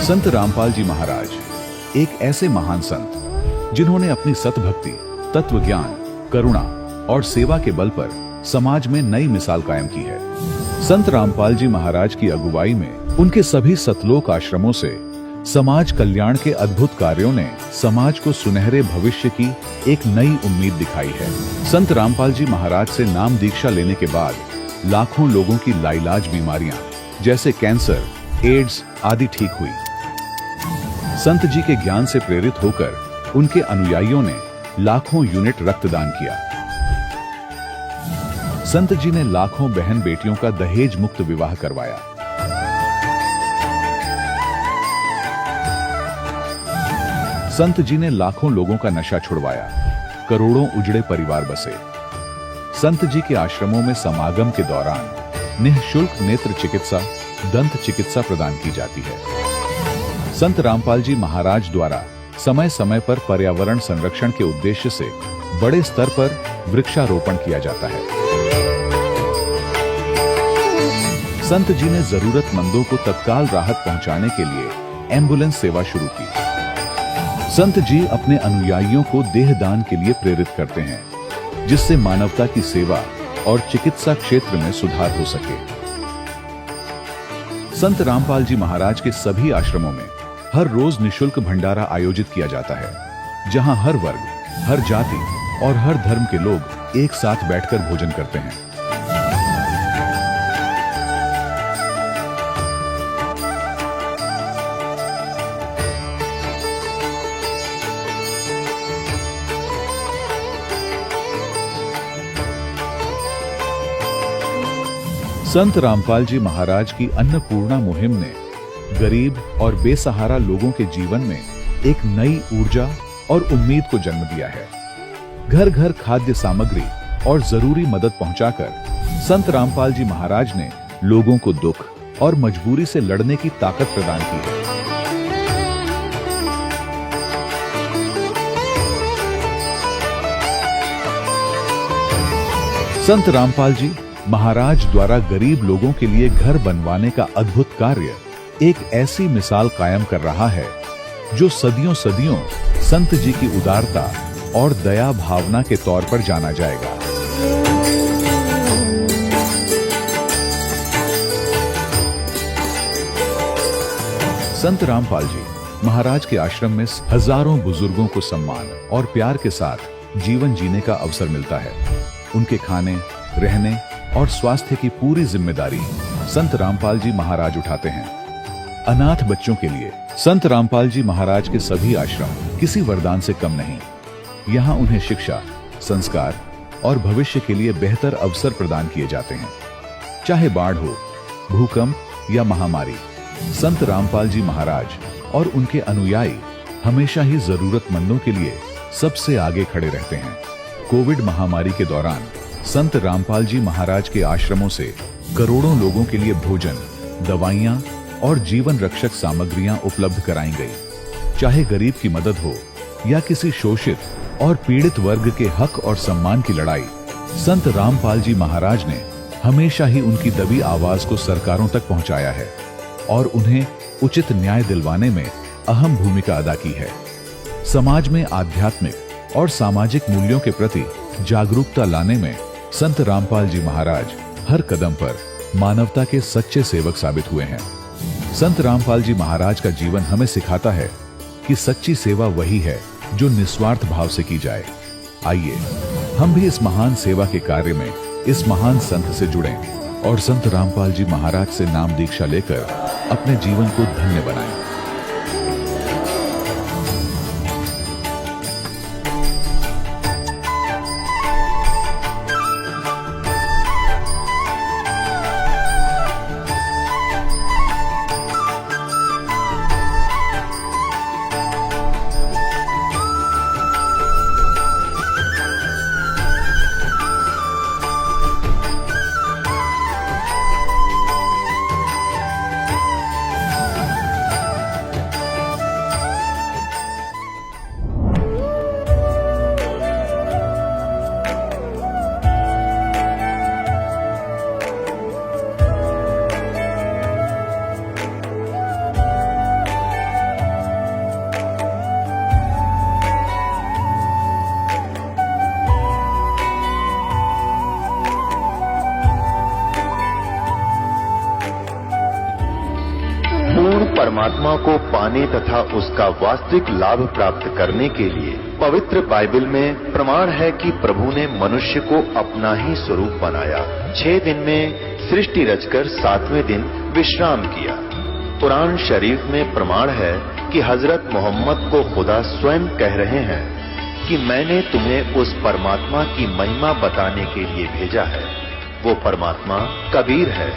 संत रामपाल जी महाराज एक ऐसे महान संत जिन्होंने अपनी सतभक्ति, तत्व ज्ञान, करुणा और सेवा के बल पर समाज में नई मिसाल कायम की है। संत रामपाल जी महाराज की अगुवाई में उनके सभी सतलोक आश्रमों से समाज कल्याण के अद्भुत कार्यों ने समाज को सुनहरे भविष्य की एक नई उम्मीद दिखाई है। संत रामपाल जी महाराज से नाम दीक्षा लेने के बाद लाखों लोगों की लाइलाज बीमारियां जैसे कैंसर, एड्स आदि ठीक हुई। संत जी के ज्ञान से प्रेरित होकर उनके अनुयायियों ने लाखों यूनिट रक्तदान किया। संत जी ने लाखों बहन बेटियों का दहेज मुक्त विवाह करवाया। संत जी ने लाखों लोगों का नशा छुड़वाया, करोड़ों उजड़े परिवार बसे। संत जी के आश्रमों में समागम के दौरान निःशुल्क नेत्र चिकित्सा, दंत चिकित्सा प्रदान की जाती है। संत रामपाल जी महाराज द्वारा समय समय पर पर्यावरण संरक्षण के उद्देश्य से बड़े स्तर पर वृक्षारोपण किया जाता है। संत जी ने जरूरतमंदों को तत्काल राहत पहुंचाने के लिए एम्बुलेंस सेवा शुरू की। संत जी अपने अनुयायियों को देहदान के लिए प्रेरित करते हैं, जिससे मानवता की सेवा और चिकित्सा क्षेत्र में सुधार हो सके। संत रामपाल जी महाराज के सभी आश्रमों में हर रोज निःशुल्क भंडारा आयोजित किया जाता है, जहां हर वर्ग, हर जाति और हर धर्म के लोग एक साथ बैठकर भोजन करते हैं। संत रामपाल जी महाराज की अन्नपूर्णा मुहिम ने गरीब और बेसहारा लोगों के जीवन में एक नई ऊर्जा और उम्मीद को जन्म दिया है। घर घर खाद्य सामग्री और जरूरी मदद पहुंचाकर संत रामपाल जी महाराज ने लोगों को दुख और मजबूरी से लड़ने की ताकत प्रदान की है। संत रामपाल जी महाराज द्वारा गरीब लोगों के लिए घर बनवाने का अद्भुत कार्य एक ऐसी मिसाल कायम कर रहा है जो सदियों सदियों संत जी की उदारता और दया भावना के तौर पर जाना जाएगा। संत रामपाल जी महाराज के आश्रम में हजारों बुजुर्गों को सम्मान और प्यार के साथ जीवन जीने का अवसर मिलता है। उनके खाने, रहने और स्वास्थ्य की पूरी जिम्मेदारी संत रामपाल जी महाराज उठाते हैं। अनाथ बच्चों के लिए संत रामपाल जी महाराज के सभी आश्रम किसी वरदान से कम नहीं। यहाँ उन्हें शिक्षा, संस्कार और भविष्य के लिए बेहतर अवसर प्रदान किए जाते हैं। चाहे बाढ़ हो, भूकंप या महामारी, संत रामपाल जी महाराज और उनके अनुयायी हमेशा ही जरूरतमंदों के लिए सबसे आगे खड़े रहते हैं। कोविड महामारी के दौरान संत रामपाल जी महाराज के आश्रमों से करोड़ों लोगों के लिए भोजन, दवाइयां और जीवन रक्षक सामग्रियां उपलब्ध कराई गई। चाहे गरीब की मदद हो या किसी शोषित और पीड़ित वर्ग के हक और सम्मान की लड़ाई, संत रामपाल जी महाराज ने हमेशा ही उनकी दबी आवाज को सरकारों तक पहुंचाया है और उन्हें उचित न्याय दिलवाने में अहम भूमिका अदा की है। समाज में आध्यात्मिक और सामाजिक मूल्यों के प्रति जागरूकता लाने में संत रामपाल जी महाराज हर कदम पर मानवता के सच्चे सेवक साबित हुए हैं। संत रामपाल जी महाराज का जीवन हमें सिखाता है कि सच्ची सेवा वही है जो निस्वार्थ भाव से की जाए। आइए हम भी इस महान सेवा के कार्य में इस महान संत से जुड़ें और संत रामपाल जी महाराज से नाम दीक्षा लेकर अपने जीवन को धन्य बनाएं। परमात्मा को पाने तथा उसका वास्तविक लाभ प्राप्त करने के लिए पवित्र बाइबल में प्रमाण है कि प्रभु ने मनुष्य को अपना ही स्वरूप बनाया। 6 दिन में सृष्टि रचकर 7वें दिन विश्राम किया। कुरान शरीफ में प्रमाण है कि हजरत मोहम्मद को खुदा स्वयं कह रहे हैं कि मैंने तुम्हें उस परमात्मा की महिमा बताने के लिए भेजा है। वो परमात्मा कबीर है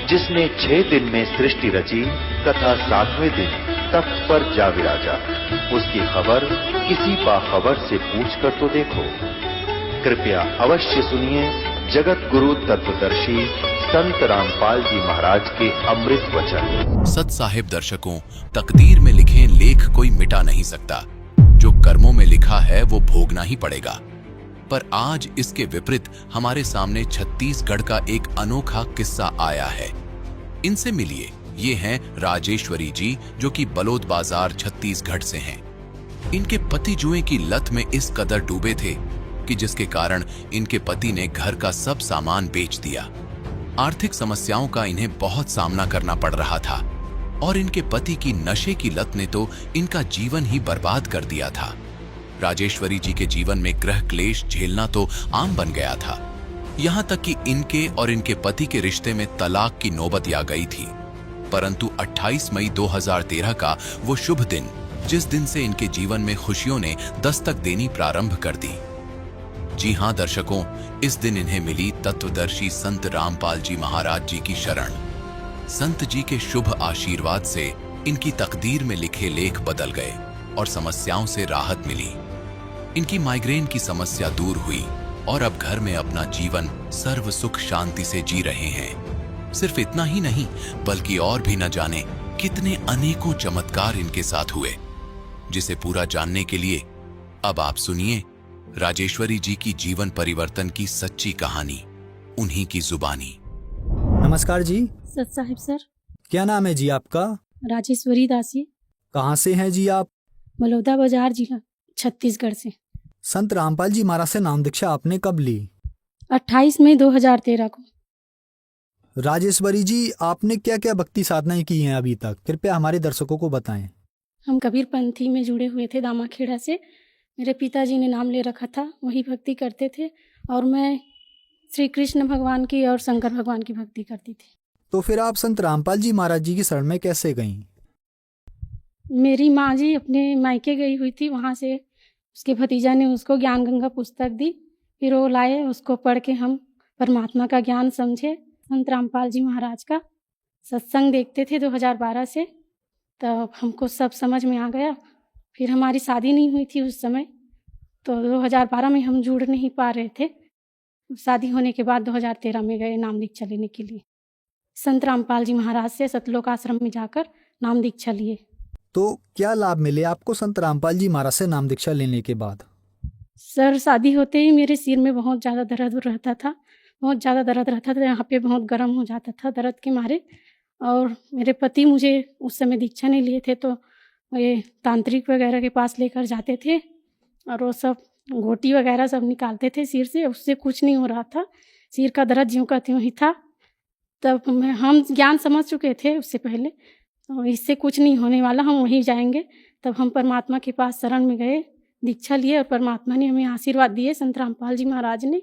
जिसने 6 दिन में सृष्टि रची तथा 7वें दिन तख्त पर जा विराजा। उसकी खबर किसी बाखबर से पूछकर तो देखो। कृपया अवश्य सुनिए जगत गुरु तत्वदर्शी संत रामपाल जी महाराज के अमृत वचन। सत साहिब दर्शकों, तकदीर में लिखे लेख कोई मिटा नहीं सकता। जो कर्मों में लिखा है वो भोगना ही पड़ेगा। पर आज इसके विपरीत हमारे सामने छत्तीसगढ़ का एक अनोखा किस्सा आया है। इनसे मिलिए। ये हैं राजेश्वरी जी, जो कि बलोद बाजार छत्तीसगढ़ से हैं। इनके पति जुए की लत में इस कदर डूबे थे कि जिसके कारण इनके पति ने घर का सब सामान बेच दिया। आर्थिक समस्याओं का इन्हें बहुत सामना करना पड़ रहा था और इनके पति की नशे की लत ने तो इनका जीवन ही बर्बाद कर दिया था। राजेश्वरी जी के जीवन में ग्रह क्लेश झेलना तो आम बन गया था। यहां तक कि इनके और इनके पति के रिश्ते में तलाक की नौबत आ गई थी। परंतु 28 मई 2013 का वो शुभ दिन, जिस दिन से इनके जीवन में खुशियों ने दस्तक देनी प्रारंभ कर दी। जी हां दर्शकों, इस दिन इन्हें मिली तत्वदर्शी संत रामपाल जी महाराज जी की शरण। संत जी के शुभ आशीर्वाद से इनकी तकदीर में लिखे लेख बदल गए और समस्याओं से राहत मिली। इनकी माइग्रेन की समस्या दूर हुई और अब घर में अपना जीवन सर्व सुख शांति से जी रहे हैं। सिर्फ इतना ही नहीं, बल्कि और भी न जाने कितने अनेकों चमत्कार इनके साथ हुए, जिसे पूरा जानने के लिए अब आप सुनिए राजेश्वरी जी की जीवन परिवर्तन की सच्ची कहानी, उन्हीं की जुबानी। नमस्कार जी। सत साहिब सर। क्या नाम है जी आपका? राजेश्वरी दासी। कहाँ से हैं जी आप? बलौदा बाजार जिला छत्तीसगढ़ से। संत रामपाल जी महाराज से नाम दीक्षा आपने कब ली? 28 मई 2013 को। राजेश्वरी जी, आपने क्या क्या भक्ति साधनाएं की हैं अभी तक? कृपया हमारे दर्शकों को बताएं। हम कबीर पंथी में जुड़े हुए थे दामाखेड़ा से। मेरे पिताजी ने नाम ले रखा था, वही भक्ति करते थे और मैं श्री कृष्ण भगवान की और शंकर भगवान की भक्ति करती थी। तो फिर आप संत रामपाल जी महाराज जी की शरण में कैसे गईं? मेरी माँ जी अपने मायके गई हुई थी, वहाँ से उसके भतीजा ने उसको ज्ञान गंगा पुस्तक दी। फिर वो लाए, उसको पढ़ के हम परमात्मा का ज्ञान समझे। संत रामपाल जी महाराज का सत्संग देखते थे 2012 से, तब हमको सब समझ में आ गया। फिर हमारी शादी नहीं हुई थी उस समय, तो 2012 में हम जुड़ नहीं पा रहे थे। शादी होने के बाद 2013 में गए नाम दीक्षा लेने के लिए। संत रामपाल जी महाराज से सतलोक आश्रम में जाकर नाम दीक्षा लिए। तो क्या लाभ मिले आपको संत रामपाल जी महाराज से नाम दीक्षा लेने के बाद? सर, शादी होते ही मेरे सिर में बहुत ज़्यादा दर्द रहता था, बहुत ज़्यादा दर्द रहता था। यहाँ पे बहुत गर्म हो जाता था दर्द के मारे। और मेरे पति मुझे उस समय दीक्षा नहीं लिए थे, तो ये तांत्रिक वगैरह के पास लेकर जाते थे और वो सब घोटी वगैरह सब निकालते थे सिर से। उससे कुछ नहीं हो रहा था, सिर का दर्द ज्यों का त्यों ही था। तब हम ज्ञान समझ चुके थे उससे पहले, तो इससे कुछ नहीं होने वाला, हम वहीं जाएंगे। तब हम परमात्मा के पास शरण में गए, दीक्षा लिए और परमात्मा ने हमें आशीर्वाद दिए। संत रामपाल जी महाराज ने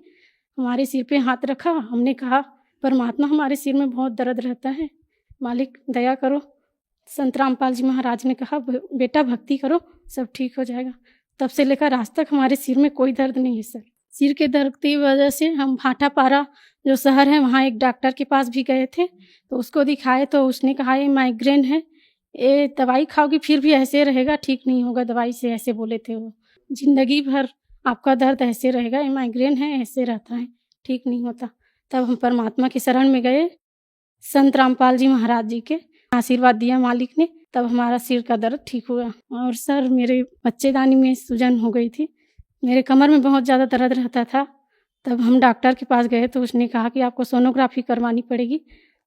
हमारे सिर पे हाथ रखा। हमने कहा, परमात्मा हमारे सिर में बहुत दर्द रहता है, मालिक दया करो। संत रामपाल जी महाराज ने कहा, बेटा भक्ति करो, सब ठीक हो जाएगा। तब से लेकर आज तक हमारे सिर में कोई दर्द नहीं है सर। सिर के दर्द की वजह से हम भाटापारा जो शहर है वहाँ एक डॉक्टर के पास भी गए थे, तो उसको दिखाए तो उसने कहा ये माइग्रेन है, ये दवाई खाओगी फिर भी ऐसे रहेगा, ठीक नहीं होगा दवाई से, ऐसे बोले थे वो। जिंदगी भर आपका दर्द ऐसे रहेगा, ये माइग्रेन है, ऐसे रहता है, ठीक नहीं होता। तब हम परमात्मा की शरण में गए, संत रामपाल जी महाराज जी के आशीर्वाद दिया मालिक ने, तब हमारा सिर का दर्द ठीक हुआ। और सर, मेरे बच्चेदानी में सूजन हो गई थी, मेरे कमर में बहुत ज़्यादा दर्द रहता था। तब हम डॉक्टर के पास गए तो उसने कहा कि आपको सोनोग्राफी करवानी पड़ेगी।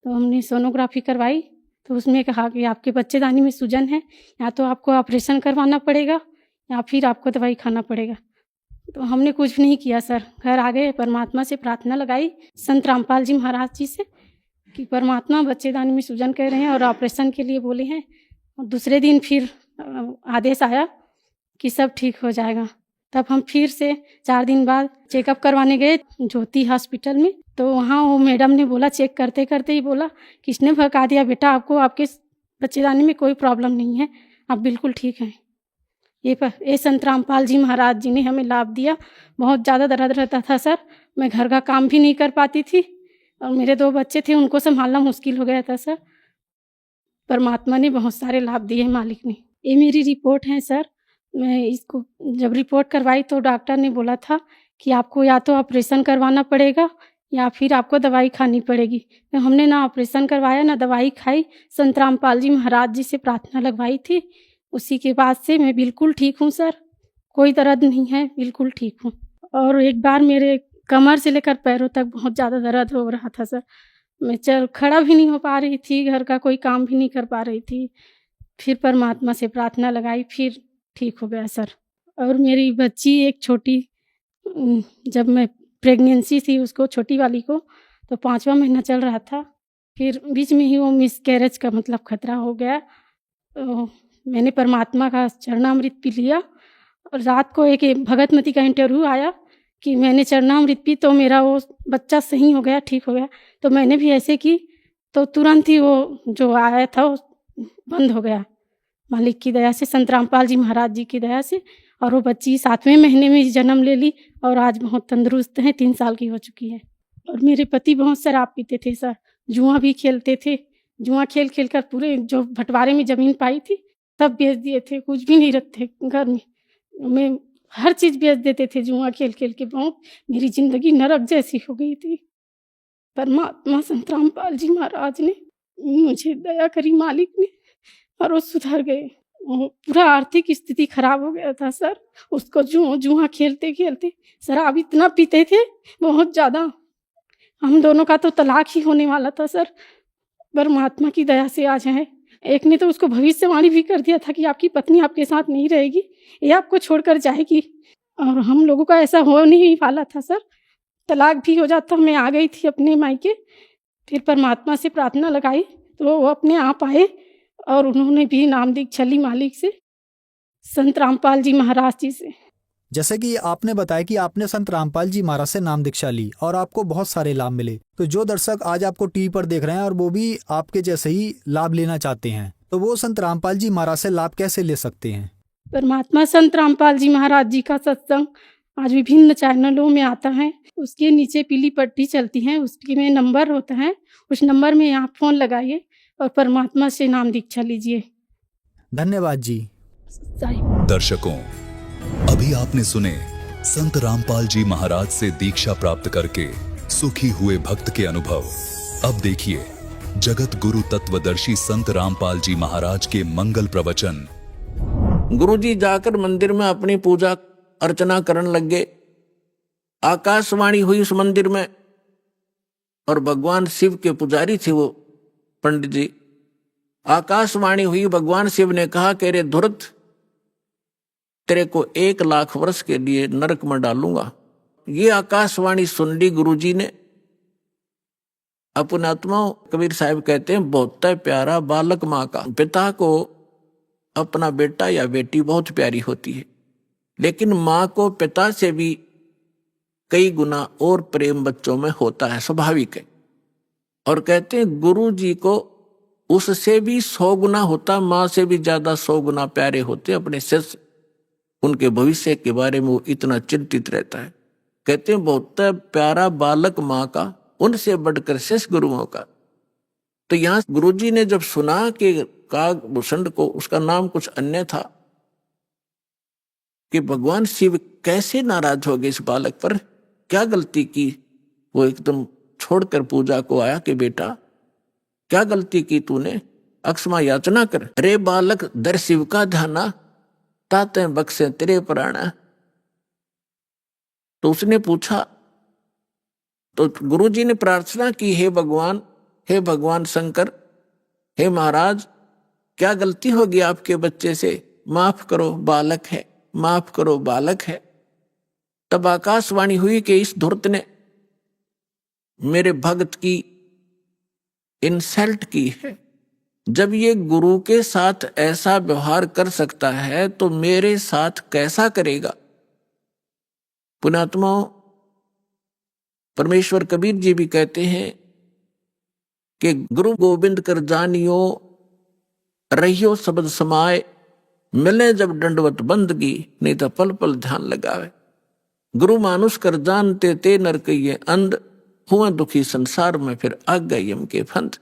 तो हमने सोनोग्राफी करवाई तो उसमें कहा कि आपके बच्चेदानी में सूजन है, या तो आपको ऑपरेशन करवाना पड़ेगा या फिर आपको दवाई खाना पड़ेगा। तो हमने कुछ नहीं किया सर, घर आ गए, परमात्मा से प्रार्थना लगाई संत रामपाल जी महाराज जी से कि परमात्मा बच्चेदानी में सूजन कह रहे हैं और ऑपरेशन के लिए बोले हैं, और दूसरे दिन फिर आदेश आया कि सब ठीक हो जाएगा। तब हम फिर से 4 दिन बाद चेकअप करवाने गए ज्योति हॉस्पिटल में। तो वहाँ वो मैडम ने बोला, चेक करते करते ही बोला, किसने भगा दिया बेटा आपको, आपके बच्चेदानी में कोई प्रॉब्लम नहीं है, आप बिल्कुल ठीक हैं। ये संत रामपाल जी महाराज जी ने हमें लाभ दिया। बहुत ज़्यादा दर्द रहता था सर, मैं घर का काम भी नहीं कर पाती थी और मेरे 2 बच्चे थे, उनको संभालना मुश्किल हो गया था सर। परमात्मा ने बहुत सारे लाभ दिए, मालिक ने। ये मेरी रिपोर्ट है सर। मैं इसको जब रिपोर्ट करवाई तो डॉक्टर ने बोला था कि आपको या तो ऑपरेशन करवाना पड़ेगा या फिर आपको दवाई खानी पड़ेगी। तो हमने ना ऑपरेशन करवाया ना दवाई खाई। संत रामपाल जी महाराज जी से प्रार्थना लगवाई थी, उसी के बाद से मैं बिल्कुल ठीक हूँ सर, कोई दर्द नहीं है, बिल्कुल ठीक हूँ। और एक बार मेरे कमर से लेकर पैरों तक बहुत ज़्यादा दर्द हो रहा था सर, मैं खड़ा भी नहीं हो पा रही थी, घर का कोई काम भी नहीं कर पा रही थी। फिर परमात्मा से प्रार्थना लगाई, फिर ठीक हो गया सर। और मेरी बच्ची एक छोटी, जब मैं प्रेगनेंसी थी उसको, छोटी वाली को, तो 5वां महीना चल रहा था, फिर बीच में ही वो मिसकैरेज का मतलब खतरा हो गया। तो मैंने परमात्मा का चरणामृत पी लिया और रात को एक भगतमती का इंटरव्यू आया कि मैंने चरणामृत पी तो मेरा वो बच्चा सही हो गया, ठीक हो गया। तो मैंने भी ऐसे की तो तुरंत ही वो जो आया था वो बंद हो गया, मालिक की दया से, संत रामपाल जी महाराज जी की दया से। और वो बच्ची 7वें महीने में जन्म ले ली और आज बहुत तंदुरुस्त है, 3 साल की हो चुकी है। और मेरे पति बहुत शराब पीते थे सर, जुआ भी खेलते थे, जुआ खेल खेल कर पूरे जो बंटवारे में ज़मीन पाई थी सब बेच दिए थे, कुछ भी नहीं रखते घर में हर चीज़ बेच देते थे जुआ खेल खेल के। बहुत मेरी ज़िंदगी नरक जैसी हो गई थी। परमात्मा संत रामपाल जी महाराज ने मुझे दया करी, मालिक ने, और वो सुधर गए। पूरा आर्थिक स्थिति खराब हो गया था सर, उसको जुआ खेलते खेलते शराब इतना पीते थे, बहुत ज़्यादा। हम दोनों का तो तलाक ही होने वाला था सर, परमात्मा की दया से आज है। एक ने तो उसको भविष्यवाणी भी कर दिया था कि आपकी पत्नी आपके साथ नहीं रहेगी, ये आपको छोड़कर जाएगी। और हम लोगों का ऐसा हो नहीं वाला था सर, तलाक भी हो जाता। मैं आ गई थी अपने मायके, फिर परमात्मा से प्रार्थना लगाई तो वो अपने आप आए और उन्होंने भी नाम दीक्षा ली मालिक से, संत रामपाल जी महाराज जी से। जैसे कि आपने बताया कि आपने संत रामपाल जी महाराज से नाम दीक्षा ली और आपको बहुत सारे लाभ मिले, तो जो दर्शक आज आपको टीवी पर देख रहे हैं और वो भी आपके जैसे ही लाभ लेना चाहते हैं, तो वो संत रामपाल जी महाराज से लाभ कैसे ले सकते हैं? परमात्मा संत रामपाल जी महाराज जी का सत्संग आज विभिन्न चैनलों में आता है, उसके नीचे पीली पट्टी चलती है, उसके में नंबर होता है, उस नंबर में आप फ़ोन लगाइए और परमात्मा से नाम दीक्षा लीजिए। धन्यवाद जी। दर्शकों, अभी आपने सुने संत रामपाल जी महाराज से दीक्षा प्राप्त करके सुखी हुए भक्त के अनुभव। अब देखिए जगत गुरु तत्वदर्शी संत रामपाल जी महाराज के मंगल प्रवचन। गुरुजी जाकर मंदिर में अपनी पूजा अर्चना करने लग गए। आकाशवाणी हुई उस मंदिर में और भगवान शिव के पुजारी थे वो पंडित जी। आकाशवाणी हुई, भगवान शिव ने कहा कि रे धुरत, तेरे को 1 लाख वर्ष के लिए नरक में डालूंगा। ये आकाशवाणी सुन ली गुरुजी ने। अपने आत्मा कबीर साहब कहते हैं, बहुत प्यारा बालक माँ का। पिता को अपना बेटा या बेटी बहुत प्यारी होती है, लेकिन माँ को पिता से भी कई गुना और प्रेम बच्चों में होता है, स्वाभाविक है। और कहते हैं गुरु जी को उससे भी 100 गुना होता, माँ से भी ज्यादा 100 गुना प्यारे होते अपने शिष्य। उनके भविष्य के बारे में वो इतना चिंतित रहता है। कहते हैं बहुत प्यारा बालक माँ का, उनसे बढ़कर शिष्य गुरुओं का। तो यहाँ गुरुजी ने जब सुना कि कागभूषण को, उसका नाम कुछ अन्य था, कि भगवान शिव कैसे नाराज हो गए इस बालक पर, क्या गलती की। वो एकदम छोड़कर पूजा को आया कि बेटा क्या गलती की तूने, अक्षमा याचना कर। अरे बालक दर शिव का ध्याना, ताते बख्शे तेरे प्राणा। तो उसने पूछा, तो गुरुजी ने प्रार्थना की, हे भगवान शंकर, हे महाराज, क्या गलती होगी आपके बच्चे से, माफ करो बालक है, माफ करो बालक है। तब आकाशवाणी हुई कि इस धूर्त ने मेरे भक्त की इंसल्ट की है, जब ये गुरु के साथ ऐसा व्यवहार कर सकता है तो मेरे साथ कैसा करेगा। पुण्यात्माओं, परमेश्वर कबीर जी भी कहते हैं कि गुरु गोविंद कर जानियो, रहियो शब्द समाए, मिले जब दंडवत बंदगी, नहीं तो पल पल ध्यान लगावे। गुरु मानुष कर जानते ते नर कहिए अंध, हुआ दुखी संसार में फिर आग गए यम के फंद।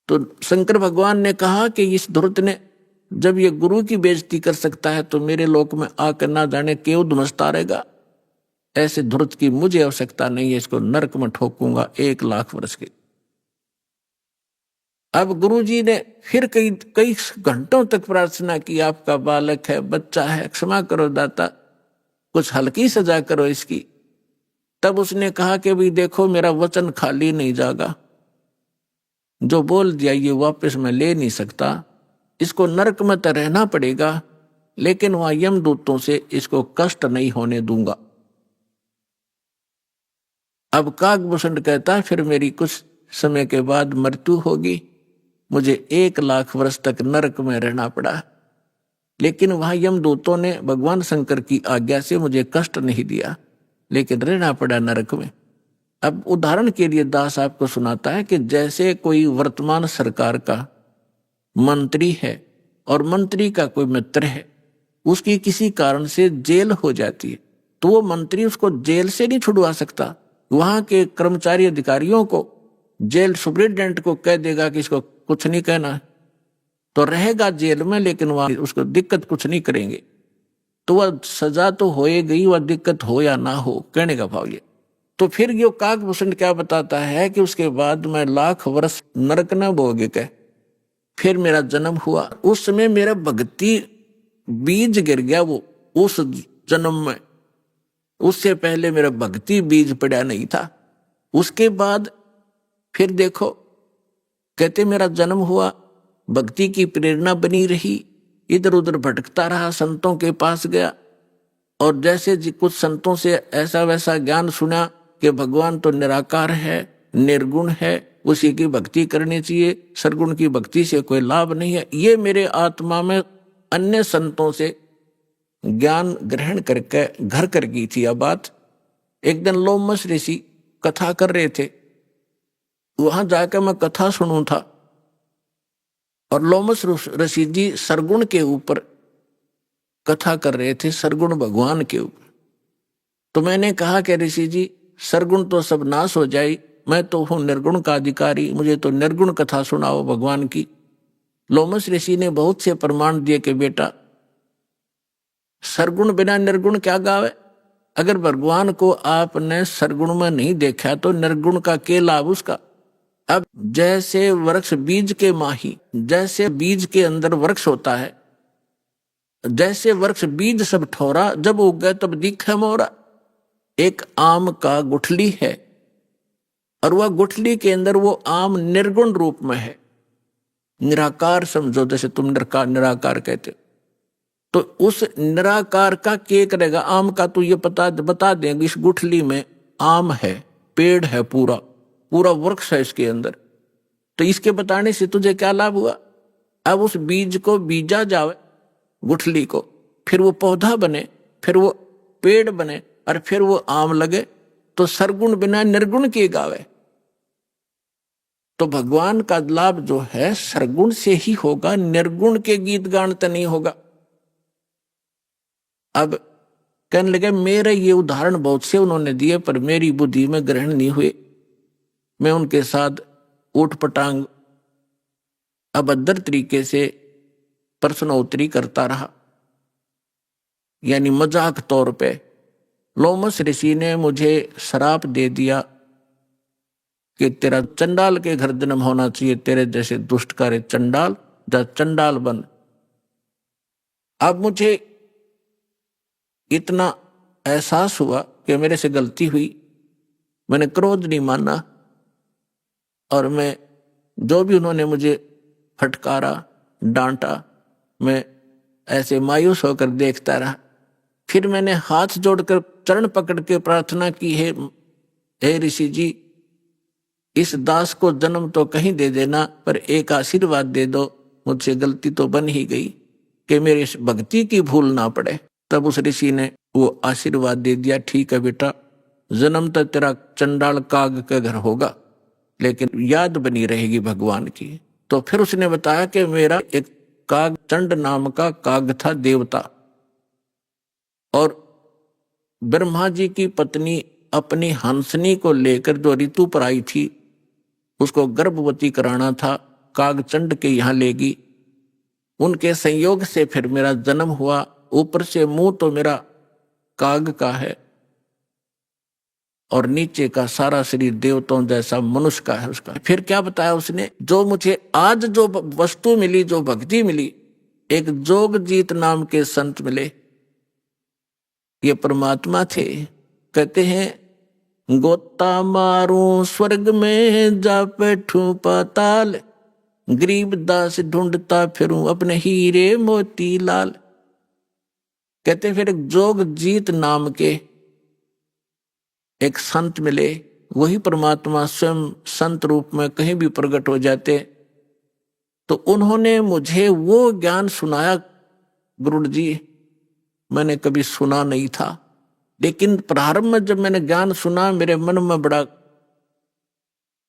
तो शंकर भगवान ने कहा कि इस धुरत ने जब ये गुरु की बेइज्जती कर सकता है तो मेरे लोक में आकर ना जाने क्यों धुमसता रहेगा। ऐसे धुरत की मुझे आवश्यकता नहीं है, इसको नरक में ठोकूंगा 1,00,000 वर्ष के। अब गुरुजी ने फिर कई घंटों तक प्रार्थना की, आपका बालक है, बच्चा है, क्षमा करो दाता, कुछ हल्की सजा करो इसकी। तब उसने कहा कि भाई देखो, मेरा वचन खाली नहीं जागा, जो बोल दिया ये वापस मैं ले नहीं सकता, इसको नरक में तो रहना पड़ेगा, लेकिन वहां यमदूतों से इसको कष्ट नहीं होने दूंगा। अब काकभूषण कहता है फिर मेरी कुछ समय के बाद मृत्यु होगी, मुझे 1,00,000 वर्ष तक नरक में रहना पड़ा, लेकिन वहां यमदूतों ने भगवान शंकर की आज्ञा से मुझे कष्ट नहीं दिया, लेकिन रहना पड़ा नरक में। अब उदाहरण के लिए दास आपको सुनाता है कि जैसे कोई वर्तमान सरकार का मंत्री है और मंत्री का कोई मित्र है, उसकी किसी कारण से जेल हो जाती है, तो वो मंत्री उसको जेल से नहीं छुड़वा सकता। वहां के कर्मचारी अधिकारियों को, जेल सुपरिटेंडेंट को कह देगा कि इसको कुछ नहीं कहना, तो रहेगा जेल में, लेकिन वहां उसको दिक्कत कुछ नहीं करेंगे। तो वह सजा तो होएगी, वह दिक्कत हो या ना हो, कहने का भाव ये। तो फिर ये काकभूषण क्या बताता है कि उसके बाद मैं 1,00,000 वर्ष नरक न भोगे के फिर मेरा जन्म हुआ। उस समय मेरा भक्ति बीज गिर गया, वो उस जन्म में। उससे पहले मेरा भक्ति बीज पड़ा नहीं था। उसके बाद फिर देखो, कहते मेरा जन्म हुआ, भक्ति की प्रेरणा बनी रही, इधर उधर भटकता रहा, संतों के पास गया, और जैसे कुछ संतों से ऐसा वैसा ज्ञान सुना कि भगवान तो निराकार है, निर्गुण है, उसी की भक्ति करनी चाहिए, सरगुण की भक्ति से कोई लाभ नहीं है। ये मेरे आत्मा में अन्य संतों से ज्ञान ग्रहण करके घर कर गई थी। अब बात एक दिन लोमस ऋषि कथा कर रहे थे, वहां जाकर मैं कथा सुनूं था, और लोमस ऋषि जी सरगुण के ऊपर कथा कर रहे थे, सरगुण भगवान के ऊपर। तो मैंने कहा कि ऋषि जी, सरगुण तो सब नाश हो जाए, मैं तो हूं निर्गुण का अधिकारी, मुझे तो निर्गुण कथा सुनाओ भगवान की। लोमस ऋषि ने बहुत से प्रमाण दिए कि बेटा, सरगुण बिना निर्गुण क्या गावे। अगर भगवान को आपने सरगुण में नहीं देखा तो निर्गुण का क्या लाभ उसका। अब जैसे वृक्ष बीज के माही, जैसे बीज के अंदर वृक्ष होता है, जैसे वृक्ष बीज सब ठोरा, जब उग गए तब दिखे मोरा। एक आम का गुठली है, और वह गुठली के अंदर वो आम निर्गुण रूप में है, निराकार समझो, जैसे तुम निराकार कहते हो। तो उस निराकार का क्या करेगा। आम का तो ये बता देंगे, इस गुठली में आम है, पेड़ है, पूरा पूरा वृक्ष है इसके अंदर, तो इसके बताने से तुझे क्या लाभ हुआ। अब उस बीज को बीजा जावे गुठली को, फिर वो पौधा बने, फिर वो पेड़ बने, और फिर वो आम लगे। तो सरगुण बिना निर्गुण के गावे। तो भगवान का लाभ जो है सरगुण से ही होगा, निर्गुण के गीत गान तो नहीं होगा। अब कहने लगे मेरे ये उदाहरण बहुत से उन्होंने दिए, पर मेरी बुद्धि में ग्रहण नहीं हुए। मैं उनके साथ ऊट पटांग अभद्र तरीके से प्रश्नोत्तरी करता रहा, यानी मजाक तौर पे। लोमस ऋषि ने मुझे श्राप दे दिया कि तेरा चंडाल के घर जन्म होना चाहिए, तेरे जैसे दुष्ट कार्य चंडाल, जा चंडाल बन। अब मुझे इतना एहसास हुआ कि मेरे से गलती हुई, मैंने क्रोध नहीं माना, और मैं जो भी उन्होंने मुझे फटकारा, डांटा, मैं ऐसे मायूस होकर देखता रहा। फिर मैंने हाथ जोड़कर चरण पकड़ के प्रार्थना की, हे ऋषि जी, इस दास को जन्म तो कहीं दे देना, पर एक आशीर्वाद दे दो, मुझसे गलती तो बन ही गई कि मेरे इस भक्ति की भूल ना पड़े। तब उस ऋषि ने वो आशीर्वाद दे दिया, ठीक है बेटा, जन्म तो तेरा चंडाल काग के घर होगा, लेकिन याद बनी रहेगी भगवान की। तो फिर उसने बताया कि मेरा एक काग चंड नाम का काग था, देवता, और ब्रह्मा जी की पत्नी अपनी हंसनी को लेकर जो ऋतु पर आई थी, उसको गर्भवती कराना था, काग चंड के यहाँ लेगी। उनके संयोग से फिर मेरा जन्म हुआ। ऊपर से मुंह तो मेरा काग का है और नीचे का सारा शरीर देवताओं जैसा मनुष्य का है उसका। फिर क्या बताया उसने, जो मुझे आज जो वस्तु मिली, जो भक्ति मिली, एक जोगजीत नाम के संत मिले, ये परमात्मा थे। कहते हैं गोता मारूं स्वर्ग में जा बैठूं पाताल, गरीब दास ढूंढता फिरूं अपने हीरे मोती लाल। कहते फिर एक जोगजीत नाम के एक संत मिले, वही परमात्मा स्वयं संत रूप में कहीं भी प्रकट हो जाते। तो उन्होंने मुझे वो ज्ञान सुनाया, गुरु जी मैंने कभी सुना नहीं था, लेकिन प्रारंभ में जब मैंने ज्ञान सुना, मेरे मन में बड़ा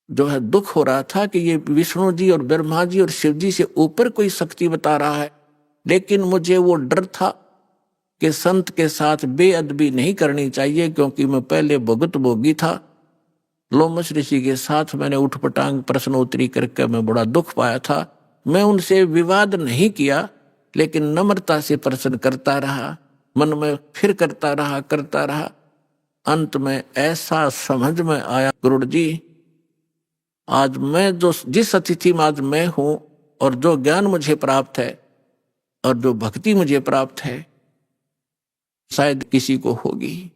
जो है दुख हो रहा था कि ये विष्णु जी और ब्रह्मा जी और शिव जी से ऊपर कोई शक्ति बता रहा है। लेकिन मुझे वो डर था कि संत के साथ बेअदबी नहीं करनी चाहिए, क्योंकि मैं पहले भुगत भोगी था। लोमश ऋषि के साथ मैंने उठपटांग प्रश्नोत्तरी करके मैं बड़ा दुख पाया था। मैं उनसे विवाद नहीं किया, लेकिन नम्रता से प्रश्न करता रहा, मन में फिर करता रहा। अंत में ऐसा समझ में आया, गुरु जी आज मैं जिस अतिथि में आज मैं हूं, और जो ज्ञान मुझे प्राप्त है और जो भक्ति मुझे प्राप्त है, शायद किसी को होगी।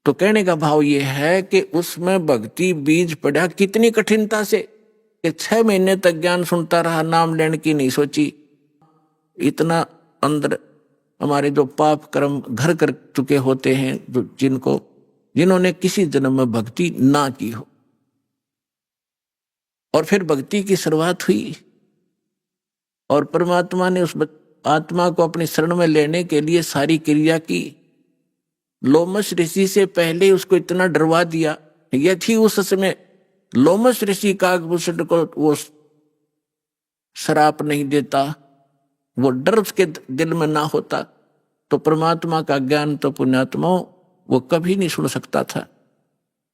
तो कहने का भाव ये है कि उसमें भक्ति बीज पड़ा कितनी कठिनता से, कि 6 महीने तक ज्ञान सुनता रहा, नाम लेने की नहीं सोची। इतना अंदर हमारे जो पाप कर्म घर कर चुके होते हैं, जिन्होंने किसी जन्म में भक्ति ना की हो, और फिर भक्ति की शुरुआत हुई और परमात्मा ने उस आत्मा को अपनी शरण में लेने के लिए सारी क्रिया की। लोमश ऋषि से पहले उसको इतना डरवा दिया, यदि उस समय लोमश ऋषि काकभूषण को वो श्राप नहीं देता, वो डर उसके दिल में ना होता, तो परमात्मा का ज्ञान तो पुण्यात्माओं वो कभी नहीं सुन सकता था।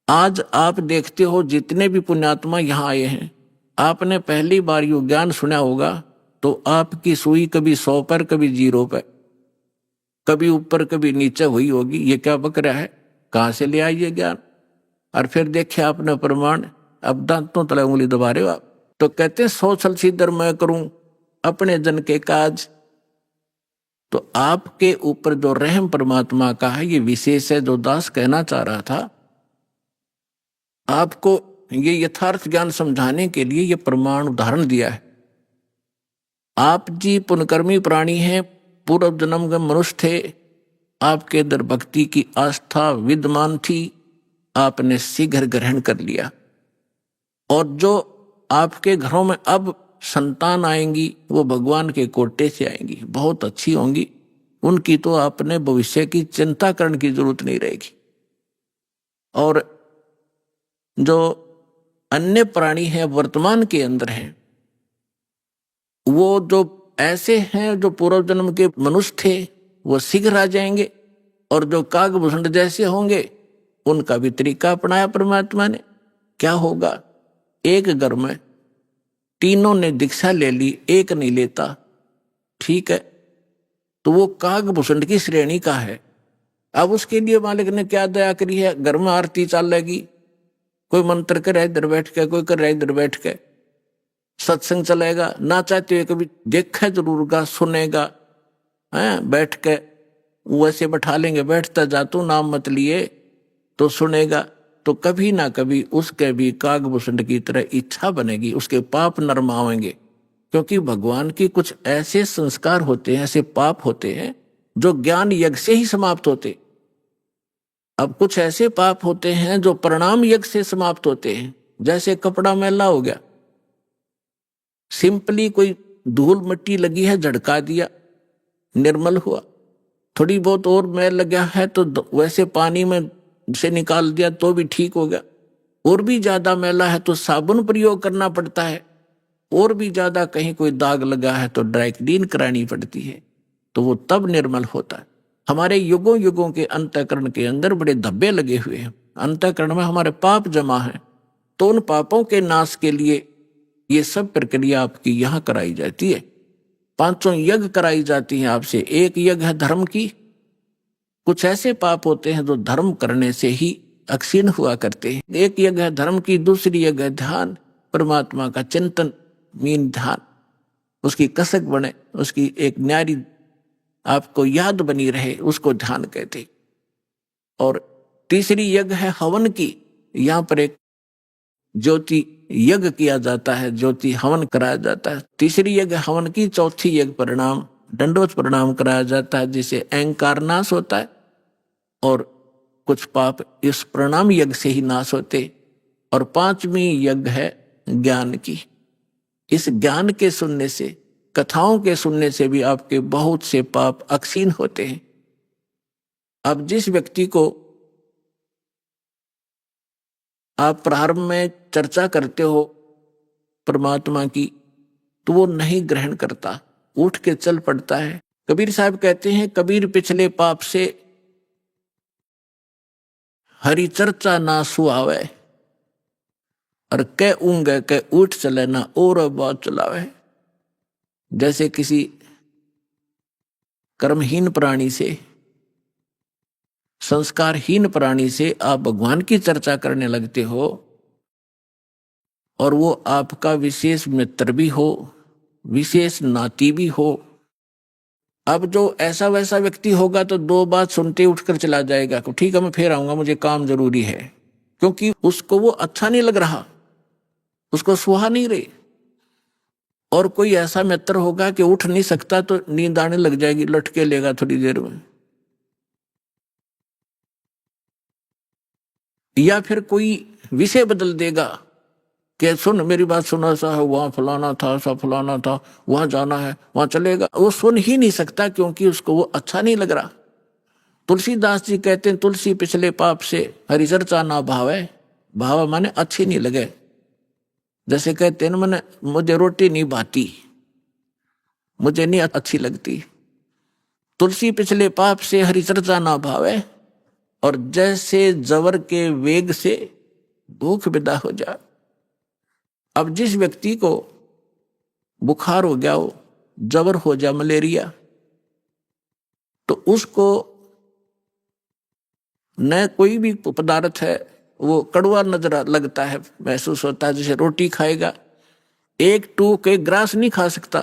आज आप देखते हो जितने भी पुण्यात्मा यहाँ आए हैं, आपने पहली बार यो ज्ञान सुना होगा तो आपकी सुई कभी 100 पर कभी 0 पर, कभी ऊपर कभी नीचे हुई होगी। ये क्या बक रहा है, कहाँ से ले आइए ज्ञान। और फिर देखे आपने प्रमाण, अब दांतों तले उंगली दबा रहे हो आप। तो कहते हैं 100 छल सीधर मैं करूं अपने जन के काज। तो आपके ऊपर जो रहम परमात्मा का है ये विशेष है। जो दास कहना चाह रहा था, आपको ये यथार्थ ज्ञान समझाने के लिए ये प्रमाण उदाहरण दिया है। आप जी पुण्यकर्मी प्राणी हैं, पूर्व जन्म के मनुष्य थे, आपके अंदर भक्ति की आस्था विद्यमान थी, आपने शीघ्र ग्रहण कर लिया। और जो आपके घरों में अब संतान आएंगी वो भगवान के कोटे से आएंगी, बहुत अच्छी होंगी, उनकी तो आपने भविष्य की चिंता करने की जरूरत नहीं रहेगी। और जो अन्य प्राणी हैं वर्तमान के अंदर हैं, वो जो ऐसे हैं जो पूर्व जन्म के मनुष्य थे वो शीघ्र आ जाएंगे, और जो काकभूषण जैसे होंगे उनका भी तरीका अपनाया परमात्मा ने। क्या होगा, एक घर में तीनों ने दीक्षा ले ली, एक नहीं लेता, ठीक है, तो वो काकभूषण की श्रेणी का है। अब उसके लिए मालिक ने क्या दया करी है, घर में आरती चलेगी, कोई मंत्र करे इधर बैठ के, कोई करे इधर बैठ के, सत्संग चलेगा, ना चाहते हुए कभी देखा जरूर गा, सुनेगा, बैठ के वैसे बैठा लेंगे, बैठता जा तू नाम मत लिए तो सुनेगा, तो कभी ना कभी उसके भी काकभूषण की तरह इच्छा बनेगी, उसके पाप नरम आएंगे। क्योंकि भगवान की कुछ ऐसे संस्कार होते हैं, ऐसे पाप होते हैं जो ज्ञान यज्ञ से ही समाप्त होते। अब कुछ ऐसे पाप होते हैं जो प्रणाम यज्ञ से समाप्त होते हैं, जैसे कपड़ा मैला हो गया, सिंपली कोई धूल मिट्टी लगी है झड़का दिया, निर्मल हुआ। थोड़ी बहुत और मैल लगा है तो वैसे पानी में से निकाल दिया तो भी ठीक हो गया। और भी ज्यादा मैला है तो साबुन प्रयोग करना पड़ता है, और भी ज्यादा कहीं कोई दाग लगा है तो ड्राई क्लीन करानी पड़ती है, तो वो तब निर्मल होता है। हमारे युगों युगों के अंतःकरण के अंदर बड़े धब्बे लगे हुए हैं, अंतःकरण में हमारे पाप जमा है, तो उन पापों के नाश के लिए ये सब प्रक्रिया आपकी यहाँ कराई जाती है। 500 यज्ञ कराई जाती हैं आपसे। एक यज्ञ है धर्म की। कुछ ऐसे पाप होते हैं जो धर्म करने से ही अक्षीण हुआ करते हैं। एक यज्ञ है धर्म की, दूसरी यज्ञ है ध्यान, परमात्मा का चिंतन, मीन ध्यान, उसकी कसक बने, उसकी एक न्यारी आपको याद बनी रहे, उसको ध्यान कहते। और तीसरी यज्ञ है हवन की। यहाँ पर एक ज्योति यज्ञ किया जाता है, ज्योति हवन कराया जाता है। तीसरी यज्ञ हवन की, चौथी यज्ञ प्रणाम, दंडवत प्रणाम कराया जाता है, जिससे अहंकार नाश होता है और कुछ पाप इस प्रणाम यज्ञ से ही नाश होते। और 5वीं यज्ञ है ज्ञान की। इस ज्ञान के सुनने से, कथाओं के सुनने से भी आपके बहुत से पाप अक्षीण होते हैं। अब जिस व्यक्ति को आप प्रारंभ में चर्चा करते हो परमात्मा की, तो वो नहीं ग्रहण करता, उठ के चल पड़ता है। कबीर साहब कहते हैं, कबीर पिछले पाप से हरि चर्चा ना सुहावे, और कै ऊंगे कै उठ चले ना और बात चलावे। जैसे किसी कर्महीन प्राणी से, संस्कारहीन प्राणी से आप भगवान की चर्चा करने लगते हो, और वो आपका विशेष मित्र भी हो, विशेष नाती भी हो। अब जो ऐसा वैसा व्यक्ति होगा तो 2 बात सुनते उठकर चला जाएगा कि ठीक है मैं फिर आऊंगा, मुझे काम जरूरी है, क्योंकि उसको वो अच्छा नहीं लग रहा, उसको सुहा नहीं रही। और कोई ऐसा मित्र होगा कि उठ नहीं सकता तो नींद आने लग जाएगी, लटके लेगा थोड़ी देर में। या फिर कोई विषय बदल देगा कि सुन मेरी बात सुना, सा है वहां फलाना था, सा फलाना था, वहां जाना है, वहां चलेगा। वो सुन ही नहीं सकता क्योंकि उसको वो अच्छा नहीं लग रहा। तुलसीदास जी कहते हैं, तुलसी पिछले पाप से हरि चर्चा ना भावे। भाव माने अच्छी नहीं लगे। जैसे कहते हैं मैंने, मुझे रोटी नहीं भाती, मुझे नहीं अच्छी लगती। तुलसी पिछले पाप से हरि चर्चा ना भावे, और जैसे जवर के वेग से भूख विदा हो जाए। अब जिस व्यक्ति को बुखार हो गया हो, जवर हो जाए, मलेरिया, तो उसको न कोई भी पदार्थ है वो कड़वा नजर लगता है, महसूस होता है। जैसे रोटी खाएगा, 1 टूक 1 ग्रास नहीं खा सकता,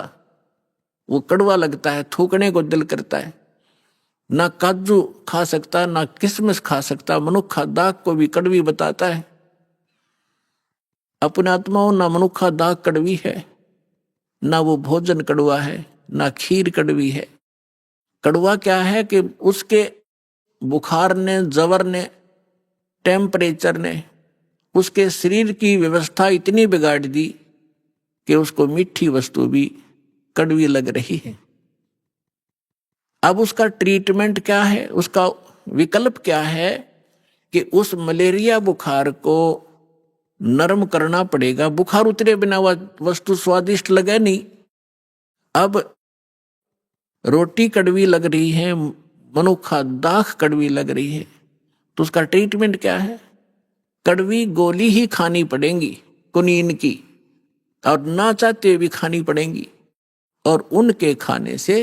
वो कड़वा लगता है, थूकने को दिल करता है। ना काजू खा सकता, ना किशमिश खा सकता। मनुखा दाग को भी कड़वी बताता है। अपने आत्माओं ना मनुखा दाग कड़वी है, ना वो भोजन कड़वा है, ना खीर कड़वी है। कड़वा क्या है कि उसके बुखार ने, जवर ने, टेम्परेचर ने उसके शरीर की व्यवस्था इतनी बिगाड़ दी कि उसको मीठी वस्तु भी कड़वी लग रही है। अब उसका ट्रीटमेंट क्या है, उसका विकल्प क्या है कि उस मलेरिया बुखार को नरम करना पड़ेगा। बुखार उतरे बिना वस्तु स्वादिष्ट लगे नहीं। अब रोटी कड़वी लग रही है, मनुखा दाख कड़वी लग रही है, तो उसका ट्रीटमेंट क्या है? कड़वी गोली ही खानी पड़ेगी कुनीन की, और ना चाहते भी खानी पड़ेंगी। और उनके खाने से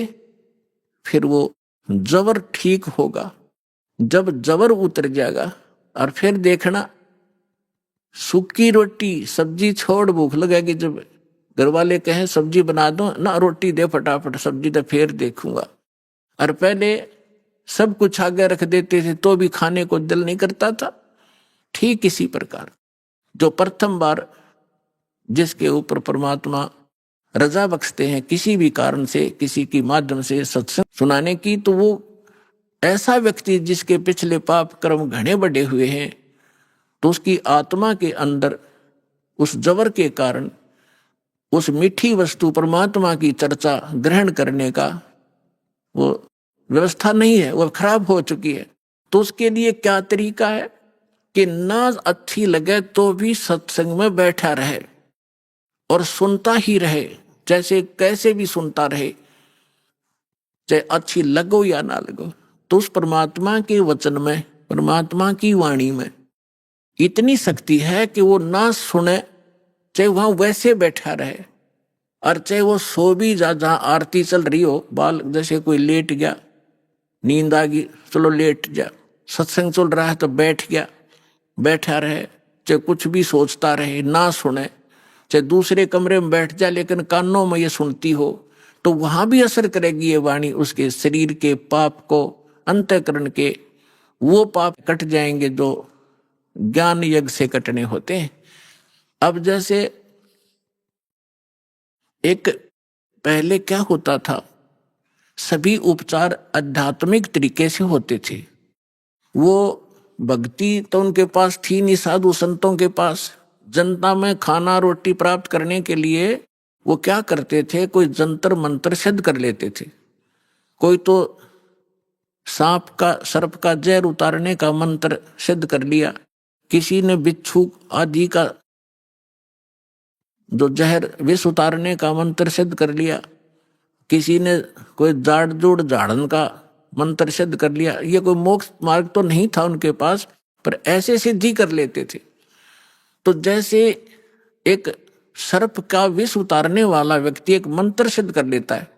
फिर वो जबर ठीक होगा। जब जबर उतर जाएगा, और फिर देखना सूखी रोटी सब्जी छोड़ भूख लगेगी। जब घर वाले कहें सब्जी बना दो ना, रोटी दे फटाफट, सब्जी तो फिर देखूंगा। और पहले सब कुछ आगे रख देते थे तो भी खाने को दिल नहीं करता था। ठीक इसी प्रकार जो प्रथम बार जिसके ऊपर परमात्मा रजा बख्शते हैं किसी भी कारण से, किसी की माध्यम से सत्संग सुनाने की, तो वो ऐसा व्यक्ति जिसके पिछले पाप कर्म घने बढ़े हुए हैं, तो उसकी आत्मा के अंदर उस जबर के कारण उस मीठी वस्तु परमात्मा की चर्चा ग्रहण करने का वो व्यवस्था नहीं है, वो खराब हो चुकी है। तो उसके लिए क्या तरीका है कि ना अच्छी लगे तो भी सत्संग में बैठा रहे और सुनता ही रहे, जैसे कैसे भी सुनता रहे, चाहे अच्छी लगो या ना लगो। तो उस परमात्मा के वचन में, परमात्मा की वाणी में इतनी शक्ति है कि वो ना सुने, चाहे वहां वैसे बैठा रहे, और चाहे वो सो भी जा, जहां आरती चल रही हो, बाल जैसे कोई लेट गया, नींद आ गई, चलो लेट जा, सत्संग चल रहा है तो बैठ गया, बैठा रहे, चाहे कुछ भी सोचता रहे, ना सुने, चाहे दूसरे कमरे में बैठ जाए लेकिन कानों में ये सुनती हो, तो वहां भी असर करेगी ये वाणी। उसके शरीर के पाप को, अंतःकरण के वो पाप कट जाएंगे जो ज्ञान यज्ञ से कटने होते हैं। अब जैसे एक पहले क्या होता था, सभी उपचार आध्यात्मिक तरीके से होते थे। वो भक्ति तो उनके पास थी नहीं, साधु संतों के पास। जनता में खाना रोटी प्राप्त करने के लिए वो क्या करते थे, कोई जंतर मंत्र सिद्ध कर लेते थे। कोई तो सांप का, सर्प का जहर उतारने का मंत्र सिद्ध कर लिया, किसी ने बिच्छू आदि का जो जहर विष उतारने का मंत्र सिद्ध कर लिया, किसी ने कोई जाड़ जोड़ झाड़न का मंत्र सिद्ध कर लिया। ये कोई मोक्ष मार्ग तो नहीं था उनके पास, पर ऐसे सिद्धि कर लेते थे। तो जैसे एक सर्प का विष उतारने वाला व्यक्ति एक मंत्र सिद्ध कर लेता है,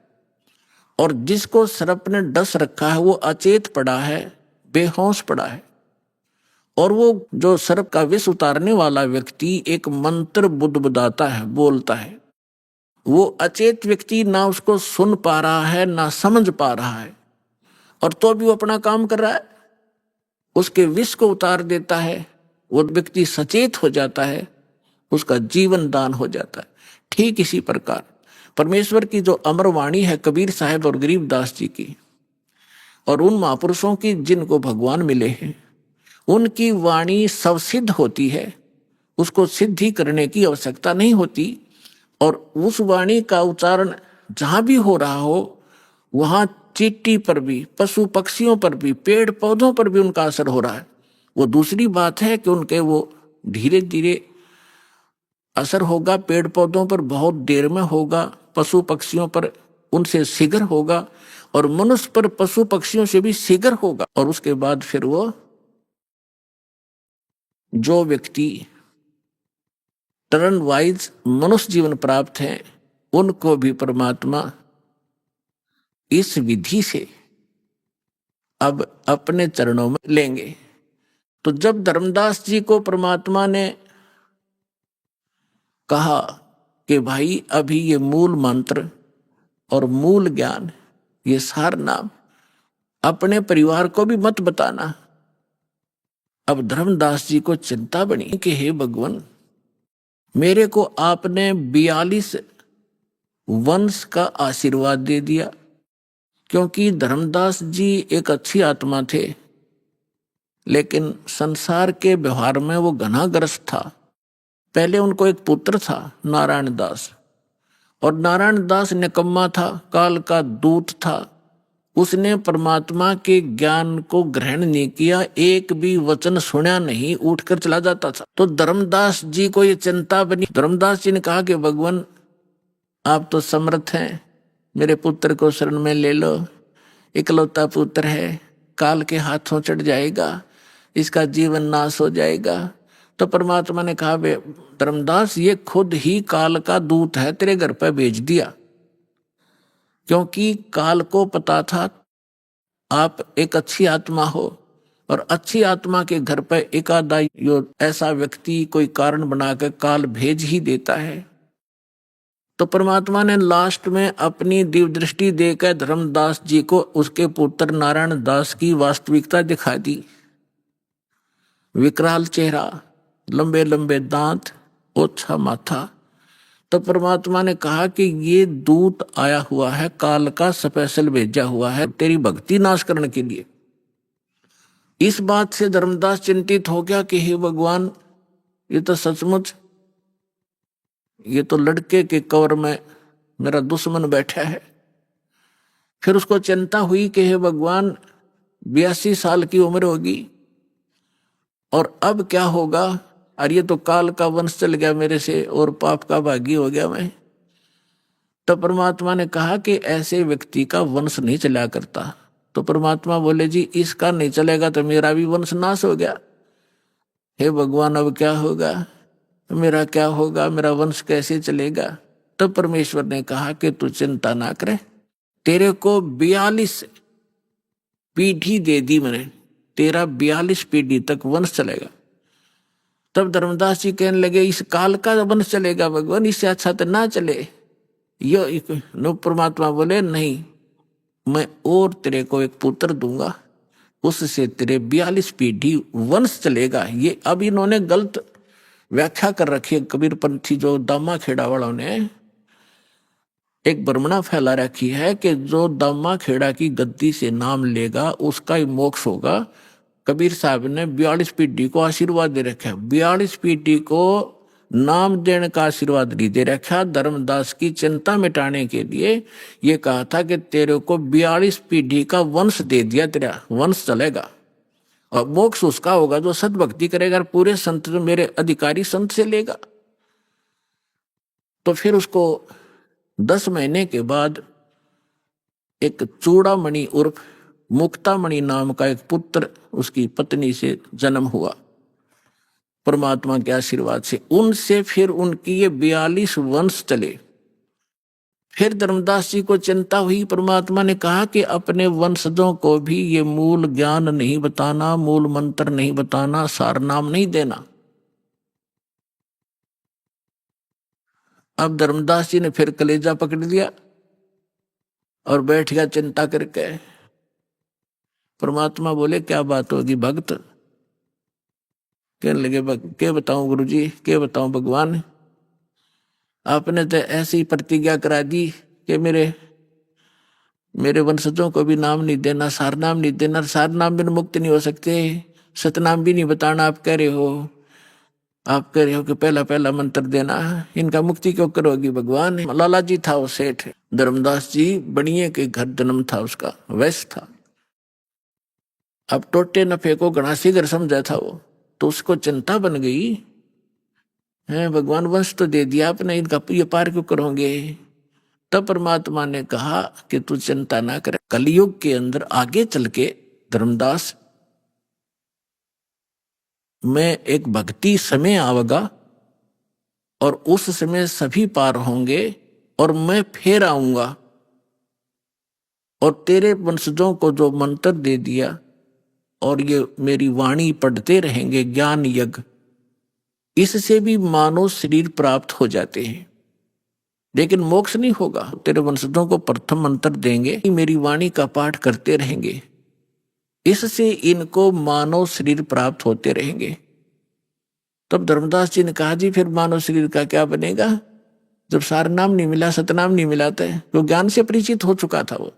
और जिसको सर्प ने डस रखा है वो अचेत पड़ा है, बेहोश पड़ा है, और वो जो सर्प का विष उतारने वाला व्यक्ति एक मंत्र बुदबुदाता है, बोलता है, वो अचेत व्यक्ति ना उसको सुन पा रहा है ना समझ पा रहा है, और तो भी वो अपना काम कर रहा है, उसके विष को उतार देता है, वो व्यक्ति सचेत हो जाता है, उसका जीवन दान हो जाता है। ठीक इसी प्रकार परमेश्वर की जो अमर वाणी है कबीर साहब और गरीबदास जी की, और उन महापुरुषों की जिनको भगवान मिले हैं, उनकी वाणी स्वसिद्ध होती है, उसको सिद्धि करने की आवश्यकता नहीं होती। और उस वाणी का उच्चारण जहां भी हो रहा हो, वहां चींटी पर भी, पशु पक्षियों पर भी, पेड़ पौधों पर भी उनका असर हो रहा है। वो दूसरी बात है कि उनके वो धीरे धीरे असर होगा, पेड़ पौधों पर बहुत देर में होगा, पशु पक्षियों पर उनसे शीघ्र होगा, और मनुष्य पर पशु पक्षियों से भी शीघ्र होगा। और उसके बाद फिर वो जो व्यक्ति टर्न वाइज मनुष्य जीवन प्राप्त है, उनको भी परमात्मा इस विधि से अब अपने चरणों में लेंगे। तो जब धर्मदास जी को परमात्मा ने कहा कि भाई अभी ये मूल मंत्र और मूल ज्ञान, ये सार नाम अपने परिवार को भी मत बताना। अब धर्मदास जी को चिंता बनी कि हे भगवान, मेरे को आपने 42 वंश का आशीर्वाद दे दिया, क्योंकि धर्मदास जी एक अच्छी आत्मा थे, लेकिन संसार के व्यवहार में वो घनाग्रस्त था। पहले उनको एक पुत्र था नारायण दास, और नारायण दास निकम्मा था, काल का दूत था। उसने परमात्मा के ज्ञान को ग्रहण नहीं किया, एक भी वचन सुना नहीं, उठकर चला जाता था। तो धर्मदास जी को ये चिंता बनी। धर्मदास जी ने कहा कि भगवान आप तो समर्थ हैं, मेरे पुत्र को शरण में ले लो, इकलौता पुत्र है, काल के हाथों चढ़ जाएगा, इसका जीवन नाश हो जाएगा। तो परमात्मा ने कहा बे धर्मदास, ये खुद ही काल का दूत है, तेरे घर पर भेज दिया, क्योंकि काल को पता था आप एक अच्छी आत्मा हो, और अच्छी आत्मा के घर पर एक आधा ऐसा व्यक्ति कोई कारण बनाकर काल भेज ही देता है। तो परमात्मा ने लास्ट में अपनी दिव्य दृष्टि देकर धर्मदास जी को उसके पुत्र नारायण दास की वास्तविकता दिखा दी। विकराल चेहरा, लंबे लंबे दांत, ओछा माथा। तो परमात्मा ने कहा कि ये दूत आया हुआ है, काल का स्पेशल भेजा हुआ है तेरी भक्ति नाश करने के लिए। इस बात से धर्मदास चिंतित हो गया कि हे भगवान, ये तो सचमुच ये तो लड़के के कवर में मेरा दुश्मन बैठा है। फिर उसको चिंता हुई कि हे भगवान 82 साल की उम्र होगी और अब क्या होगा, अरे ये तो काल का वंश चल गया मेरे से और पाप का भागी हो गया मैं। तो परमात्मा ने कहा कि ऐसे व्यक्ति का वंश नहीं चला करता। तो परमात्मा बोले जी इसका नहीं चलेगा तो मेरा भी वंश नाश हो गया। हे भगवान अब क्या होगा, मेरा क्या होगा, मेरा वंश कैसे चलेगा। तब परमेश्वर ने कहा कि तू चिंता ना करे, तेरे को 42 पीढ़ी दे दी मैंने, तेरा 42 पीढ़ी तक वंश चलेगा। तब धर्मदास जी कहने लगे इस काल का वंश चलेगा भगवान, इससे अच्छा तो ना चले। यो परमात्मा बोले नहीं, मैं और तेरे को एक पुत्र दूंगा, उससे तेरे 42 पीढ़ी वंश चलेगा। ये अब इन्होंने गलत व्याख्या कर रखी है। कबीर पंथी जो दामा खेड़ा वालों ने एक भ्रमणा फैला रखी है कि जो दामा खेड़ा की गद्दी से नाम लेगा उसका ही मोक्ष होगा। कबीर साहब ने 42 पीढ़ी को आशीर्वाद दे रखा है, 42 पीढ़ी को नाम देने का आशीर्वाद नहीं दे रखा। धर्मदास की चिंता मिटाने के लिए ये कहा था कि तेरे को 42 पीढ़ी का वंश दे दिया, तेरा वंश चलेगा और मोक्ष उसका होगा जो सद्भक्ति करेगा, पूरे संत जो मेरे अधिकारी संत से लेगा। तो फिर उसको 10 महीने के बाद एक चूड़ामणि उर्फ मुक्तामणि नाम का एक पुत्र उसकी पत्नी से जन्म हुआ परमात्मा के आशीर्वाद से। उनसे फिर उनकी ये 42 वंश चले। फिर धर्मदास जी को चिंता हुई। परमात्मा ने कहा कि अपने वंशजों को भी ये मूल ज्ञान नहीं बताना, मूल मंत्र नहीं बताना, सार नाम नहीं देना। अब धर्मदास जी ने फिर कलेजा पकड़ लिया और बैठ गया चिंता करके। परमात्मा बोले क्या बात होगी भक्त। कहने लगे क्या बताऊं गुरुजी, क्या बताऊं भगवान, आपने तो ऐसी प्रतिज्ञा करा दी कि मेरे वंशजों को भी नाम नहीं देना, सार नाम नहीं देना, सार नाम बिन मुक्त नहीं हो सकते, सतनाम भी नहीं बताना। आप कह रहे हो कि पहला पहला मंत्र देना, इनका मुक्ति क्यों करोगी भगवान। लाला जी था वो सेठ, धर्मदास जी बनिए के घर जन्म था उसका, वैश्य था। अब टोटे नफे को घना शीघ्र समझा था वो, तो उसको चिंता बन गई है, भगवान वंश तो दे दिया आपने, इनका ये पार क्यों करोगे। तब परमात्मा ने कहा कि तू चिंता ना करे, कलयुग के अंदर आगे चल के धर्मदास मैं एक भक्ति समय आवेगा और उस समय सभी पार होंगे और मैं फिर आऊंगा और तेरे वंशजों को जो मंत्र दे दिया और ये मेरी वाणी पढ़ते रहेंगे ज्ञान यज्ञ, इससे भी मानव शरीर प्राप्त हो जाते हैं, लेकिन मोक्ष नहीं होगा। तेरे वंशजों को प्रथम मंत्र देंगे, मेरी वाणी का पाठ करते रहेंगे, इससे इनको मानव शरीर प्राप्त होते रहेंगे। तब धर्मदास जी ने कहा जी फिर मानव शरीर का क्या बनेगा, जब सार नाम नहीं मिला, सतनाम नहीं मिलाता है, तो ज्ञान से परिचित हो चुका था वो।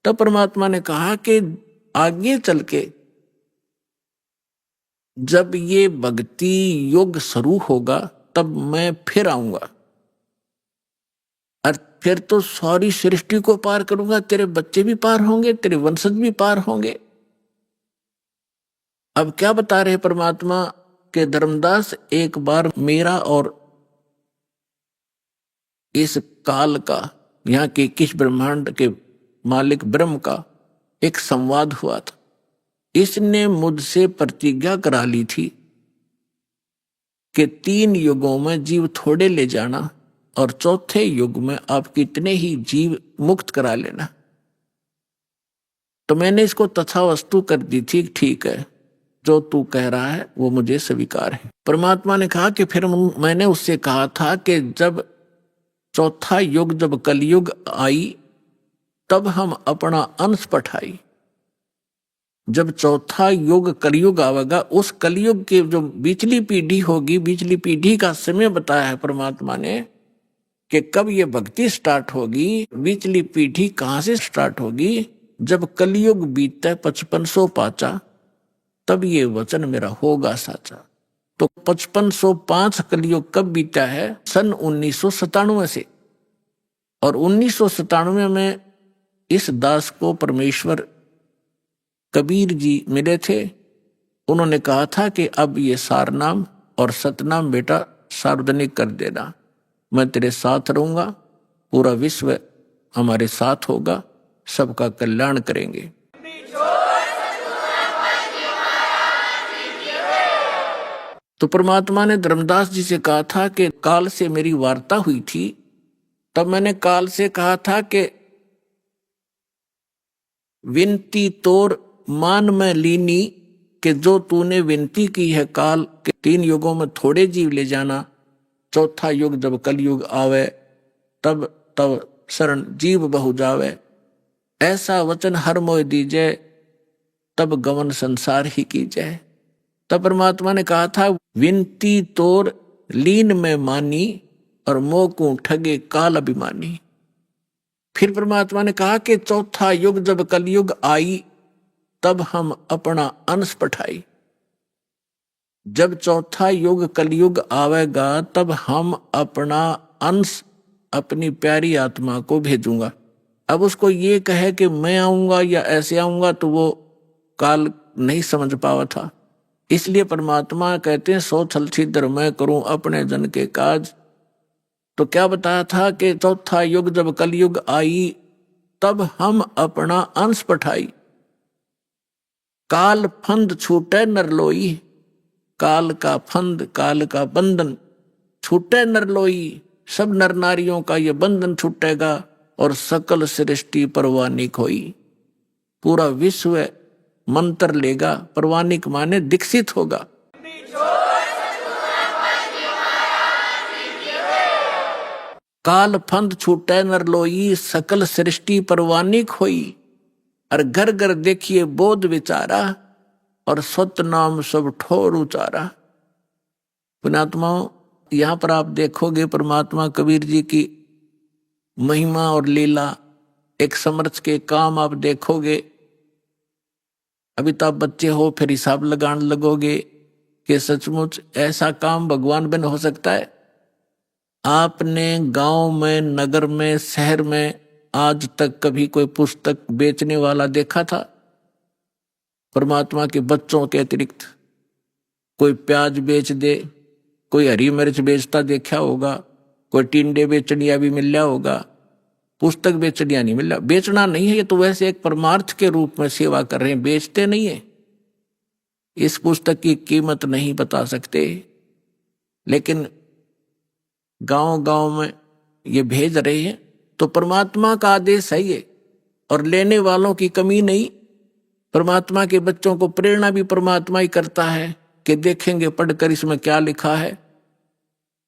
तब परमात्मा ने कहा कि आगे चल के जब ये भक्ति योग शुरू होगा तब मैं फिर आऊंगा और फिर तो सारी सृष्टि को पार करूंगा, तेरे बच्चे भी पार होंगे, तेरे वंशज भी पार होंगे। अब क्या बता रहे परमात्मा के धर्मदास, एक बार मेरा और इस काल का, यहाँ के किस ब्रह्मांड के मालिक ब्रह्म का एक संवाद हुआ था। इसने मुझसे प्रतिज्ञा करा ली थी कि 3 युगों में जीव थोड़े ले जाना और चौथे युग में आप कितने ही जीव मुक्त करा लेना। तो मैंने इसको तथा वस्तु कर दी थी, ठीक है जो तू कह रहा है वो मुझे स्वीकार है। परमात्मा ने कहा कि फिर मैंने उससे कहा था कि जब चौथा युग, जब कलयुग आई तब हम अपना अंश पठाई। जब चौथा युग कलयुग आवेगा, उस कलयुग की जो बीचली पीढ़ी होगी, बीचली पीढ़ी का समय बताया है परमात्मा ने कि कब ये भक्ति स्टार्ट होगी, बीचली पीढ़ी कहां से स्टार्ट होगी। जब कलयुग बीतता 5500 पाचा, तब ये वचन मेरा होगा साचा। तो 5505 कलयुग कब बीता है? सन 1997 से। और 1997 में इस दास को परमेश्वर कबीर जी मिले थे। उन्होंने कहा था कि अब ये सारनाम और सतनाम बेटा सार्वजनिक कर देना, मैं तेरे साथ रहूंगा, पूरा विश्व हमारे साथ होगा, सबका कल्याण करेंगे। तो परमात्मा ने धर्मदास जी से कहा था कि काल से मेरी वार्ता हुई थी, तब मैंने काल से कहा था कि विनती तोर मान में लीनी, कि जो तूने विनती की है काल के 3 युगों में थोड़े जीव ले जाना, चौथा युग जब कलयुग आवे तब तब शरण जीव बहु जावे, ऐसा वचन हर मोह दीजय, तब गमन संसार ही कीजय। तब परमात्मा ने कहा था विनती तोर लीन में मानी, और मोह को ठगे काल अभिमानी। फिर परमात्मा ने कहा कि चौथा युग जब कलयुग आई, तब हम अपना अंश पठाई। जब चौथा युग कलयुग आवेगा तब हम अपना अंश अपनी प्यारी आत्मा को भेजूंगा। अब उसको ये कहे कि मैं आऊंगा या ऐसे आऊंगा, तो वो काल नहीं समझ पावा था। इसलिए परमात्मा कहते हैं सो छल छिद्र मैं करूं अपने जन के काज। तो क्या बताया था कि चौथा युग जब कलयुग आई, तब हम अपना अंश पठाई। काल फंद छूटे नरलोई, काल का फंद, काल का बंधन छूटे नरलोई, सब नर नारियों का ये बंधन छूटेगा और सकल सृष्टि परवानिक होई। पूरा विश्व मंत्र लेगा, परवानिक माने दीक्षित होगा। काल फंद छूटे नरलोई, सकल सृष्टि परवानिक होई, और घर घर देखिए बोध विचारा, और सत नाम सब ठोर उचारा। पुण्यात्माओं, यहाँ पर आप देखोगे परमात्मा कबीर जी की महिमा और लीला, एक समर्थ के काम आप देखोगे। अभी तो आप बच्चे हो, फिर हिसाब लगाने लगोगे कि सचमुच ऐसा काम भगवान बिन हो सकता है। आपने गांव में, नगर में, शहर में आज तक कभी कोई पुस्तक बेचने वाला देखा था? परमात्मा के बच्चों के अतिरिक्त कोई प्याज बेच दे, कोई हरी मिर्च बेचता देखा होगा, कोई टिंडे बेचनिया भी मिल रहा होगा, पुस्तक बेचनिया नहीं मिल रहा। बेचना नहीं है, ये तो वैसे एक परमार्थ के रूप में सेवा कर रहे हैं, बेचते नहीं है। इस पुस्तक की कीमत नहीं बता सकते, लेकिन गांव गांव में ये भेज रहे हैं। तो परमात्मा का आदेश है ये, और लेने वालों की कमी नहीं। परमात्मा के बच्चों को प्रेरणा भी परमात्मा ही करता है कि देखेंगे पढ़कर इसमें क्या लिखा है।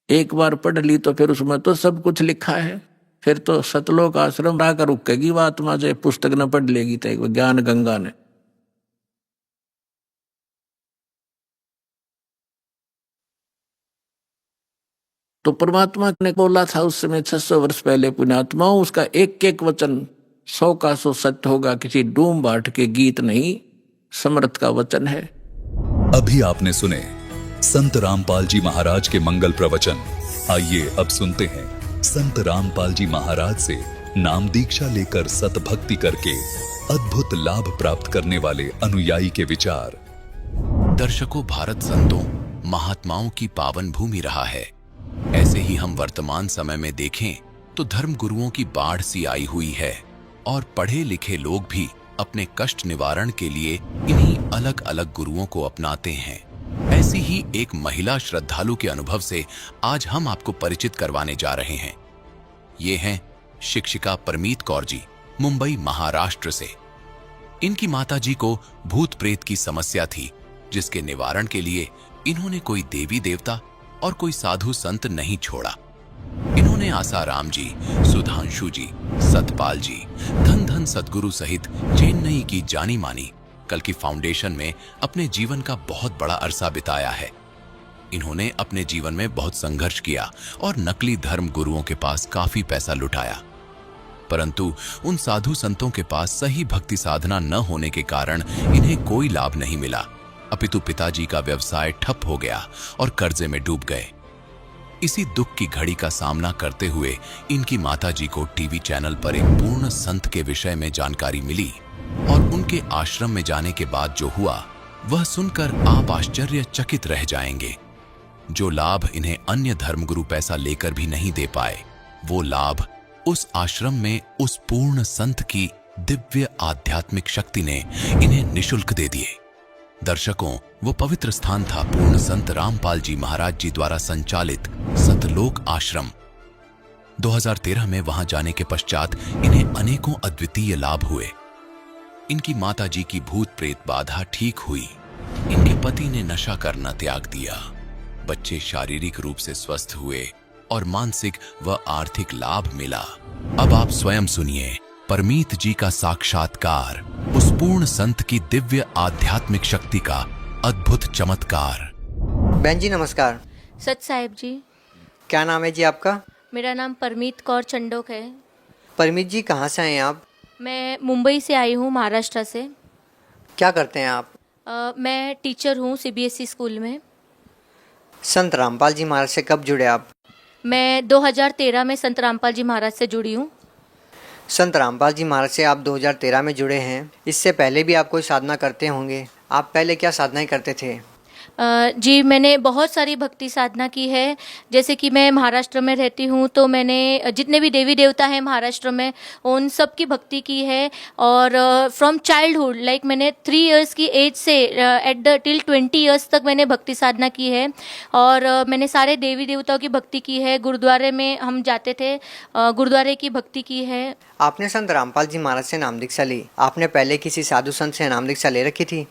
एक बार पढ़ ली तो फिर उसमें तो सब कुछ लिखा है, फिर तो सतलोक आश्रम राकर रुकेगी वो आत्मा, जो पुस्तक न पढ़ लेगी तो ज्ञान गंगा ने। तो परमात्मा ने बोला था उस समय 600 वर्ष पहले, पुण्यात्माओं, उसका एक एक वचन 100 का 100 सत्य होगा, किसी डूम बाट के गीत नहीं, समर्थ का वचन है। अभी आपने सुने संत रामपाल जी महाराज के मंगल प्रवचन। आइए अब सुनते हैं संत रामपाल जी महाराज से नाम दीक्षा लेकर सतभक्ति करके अद्भुत लाभ प्राप्त करने वाले अनुयायी के विचार। दर्शकों, भारत संतों महात्माओं की पावन भूमि रहा है। ऐसे ही हम वर्तमान समय में देखें तो धर्म गुरुओं की बाढ़ सी आई हुई है, और पढ़े लिखे लोग भी अपने कष्ट निवारण के लिए इन्हीं अलग अलग गुरुओं को अपनाते हैं। ऐसी ही एक महिला श्रद्धालु के अनुभव से आज हम आपको परिचित करवाने जा रहे हैं। ये हैं शिक्षिका परमीत कौर जी, मुंबई महाराष्ट्र से। इनकी माताजी को भूत प्रेत की समस्या थी, जिसके निवारण के लिए इन्होंने कोई देवी देवता और कोई साधु संत नहीं छोड़ा। इन्होंने आसाराम जी, सुधांशु जी, सतपाल जी, धन धन सतगुरु सहित चेन्नई की जानी मानी कल्कि फाउंडेशन में अपने जीवन का बहुत बड़ा अरसा बिताया है। इन्होंने अपने जीवन में बहुत संघर्ष किया और नकली धर्म गुरुओं के पास काफी पैसा लुटाया, परंतु उन साधु संतों के पास सही भक्ति साधना न होने के कारण इन्हें कोई लाभ नहीं मिला। अपितु पिताजी का व्यवसाय ठप हो गया और कर्जे में डूब गए। इसी दुख की घड़ी का सामना करते हुए इनकी माताजी को टीवी चैनल पर एक पूर्ण संत के विषय में जानकारी मिली और उनके आश्रम में जाने के बाद जो हुआ वह सुनकर आप आश्चर्यचकित रह जाएंगे। जो लाभ इन्हें अन्य धर्मगुरु पैसा लेकर भी नहीं दे पाए, वो लाभ उस आश्रम में उस पूर्ण संत की दिव्य आध्यात्मिक शक्ति ने इन्हें निशुल्क दे दिए। दर्शकों, वो पवित्र स्थान था पूर्ण संत रामपाल जी महाराज जी द्वारा संचालित सतलोक आश्रम। 2013 में वहां जाने के पश्चात इन्हें अनेकों अद्वितीय लाभ हुए। इनकी माताजी की भूत प्रेत बाधा ठीक हुई, इनके पति ने नशा करना त्याग दिया, बच्चे शारीरिक रूप से स्वस्थ हुए और मानसिक व आर्थिक लाभ मिला। अब आप स्वयं सुनिए परमीत जी का साक्षात्कार, उस पूर्ण संत की दिव्य आध्यात्मिक शक्ति का अद्भुत चमत्कार। बहन जी नमस्कार। सच साहिब जी। क्या नाम है जी आपका? मेरा नाम परमीत कौर चंडोक है। परमीत जी कहाँ से आए हैं आप? मैं मुंबई से आई हूँ, महाराष्ट्र से। क्या करते हैं आप? मैं टीचर हूँ CBSE स्कूल में। संत रामपाल जी महाराज से कब जुड़े आप? मैं 2013 में संत रामपाल जी महाराज से जुड़ी हूँ। संत रामपाल जी महाराज से आप 2013 में जुड़े हैं। इससे पहले भी आप कोई साधना करते होंगे। आप पहले क्या साधनाएं करते थे? जी, मैंने बहुत सारी भक्ति साधना की है। जैसे कि मैं महाराष्ट्र में रहती हूँ, तो मैंने जितने भी देवी देवता हैं महाराष्ट्र में उन सब की भक्ति की है। और फ्रॉम चाइल्डहुड, लाइक मैंने 3 इयर्स की एज से एट द टिल 20 इयर्स तक मैंने भक्ति साधना की है। और मैंने सारे देवी देवताओं की भक्ति की है। गुरुद्वारे में हम जाते थे, गुरुद्वारे की भक्ति की है। आपने संत रामपाल जी महाराज से नाम दीक्षा ली। आपने पहले किसी साधु संत से नाम दीक्षा ले रखी थी?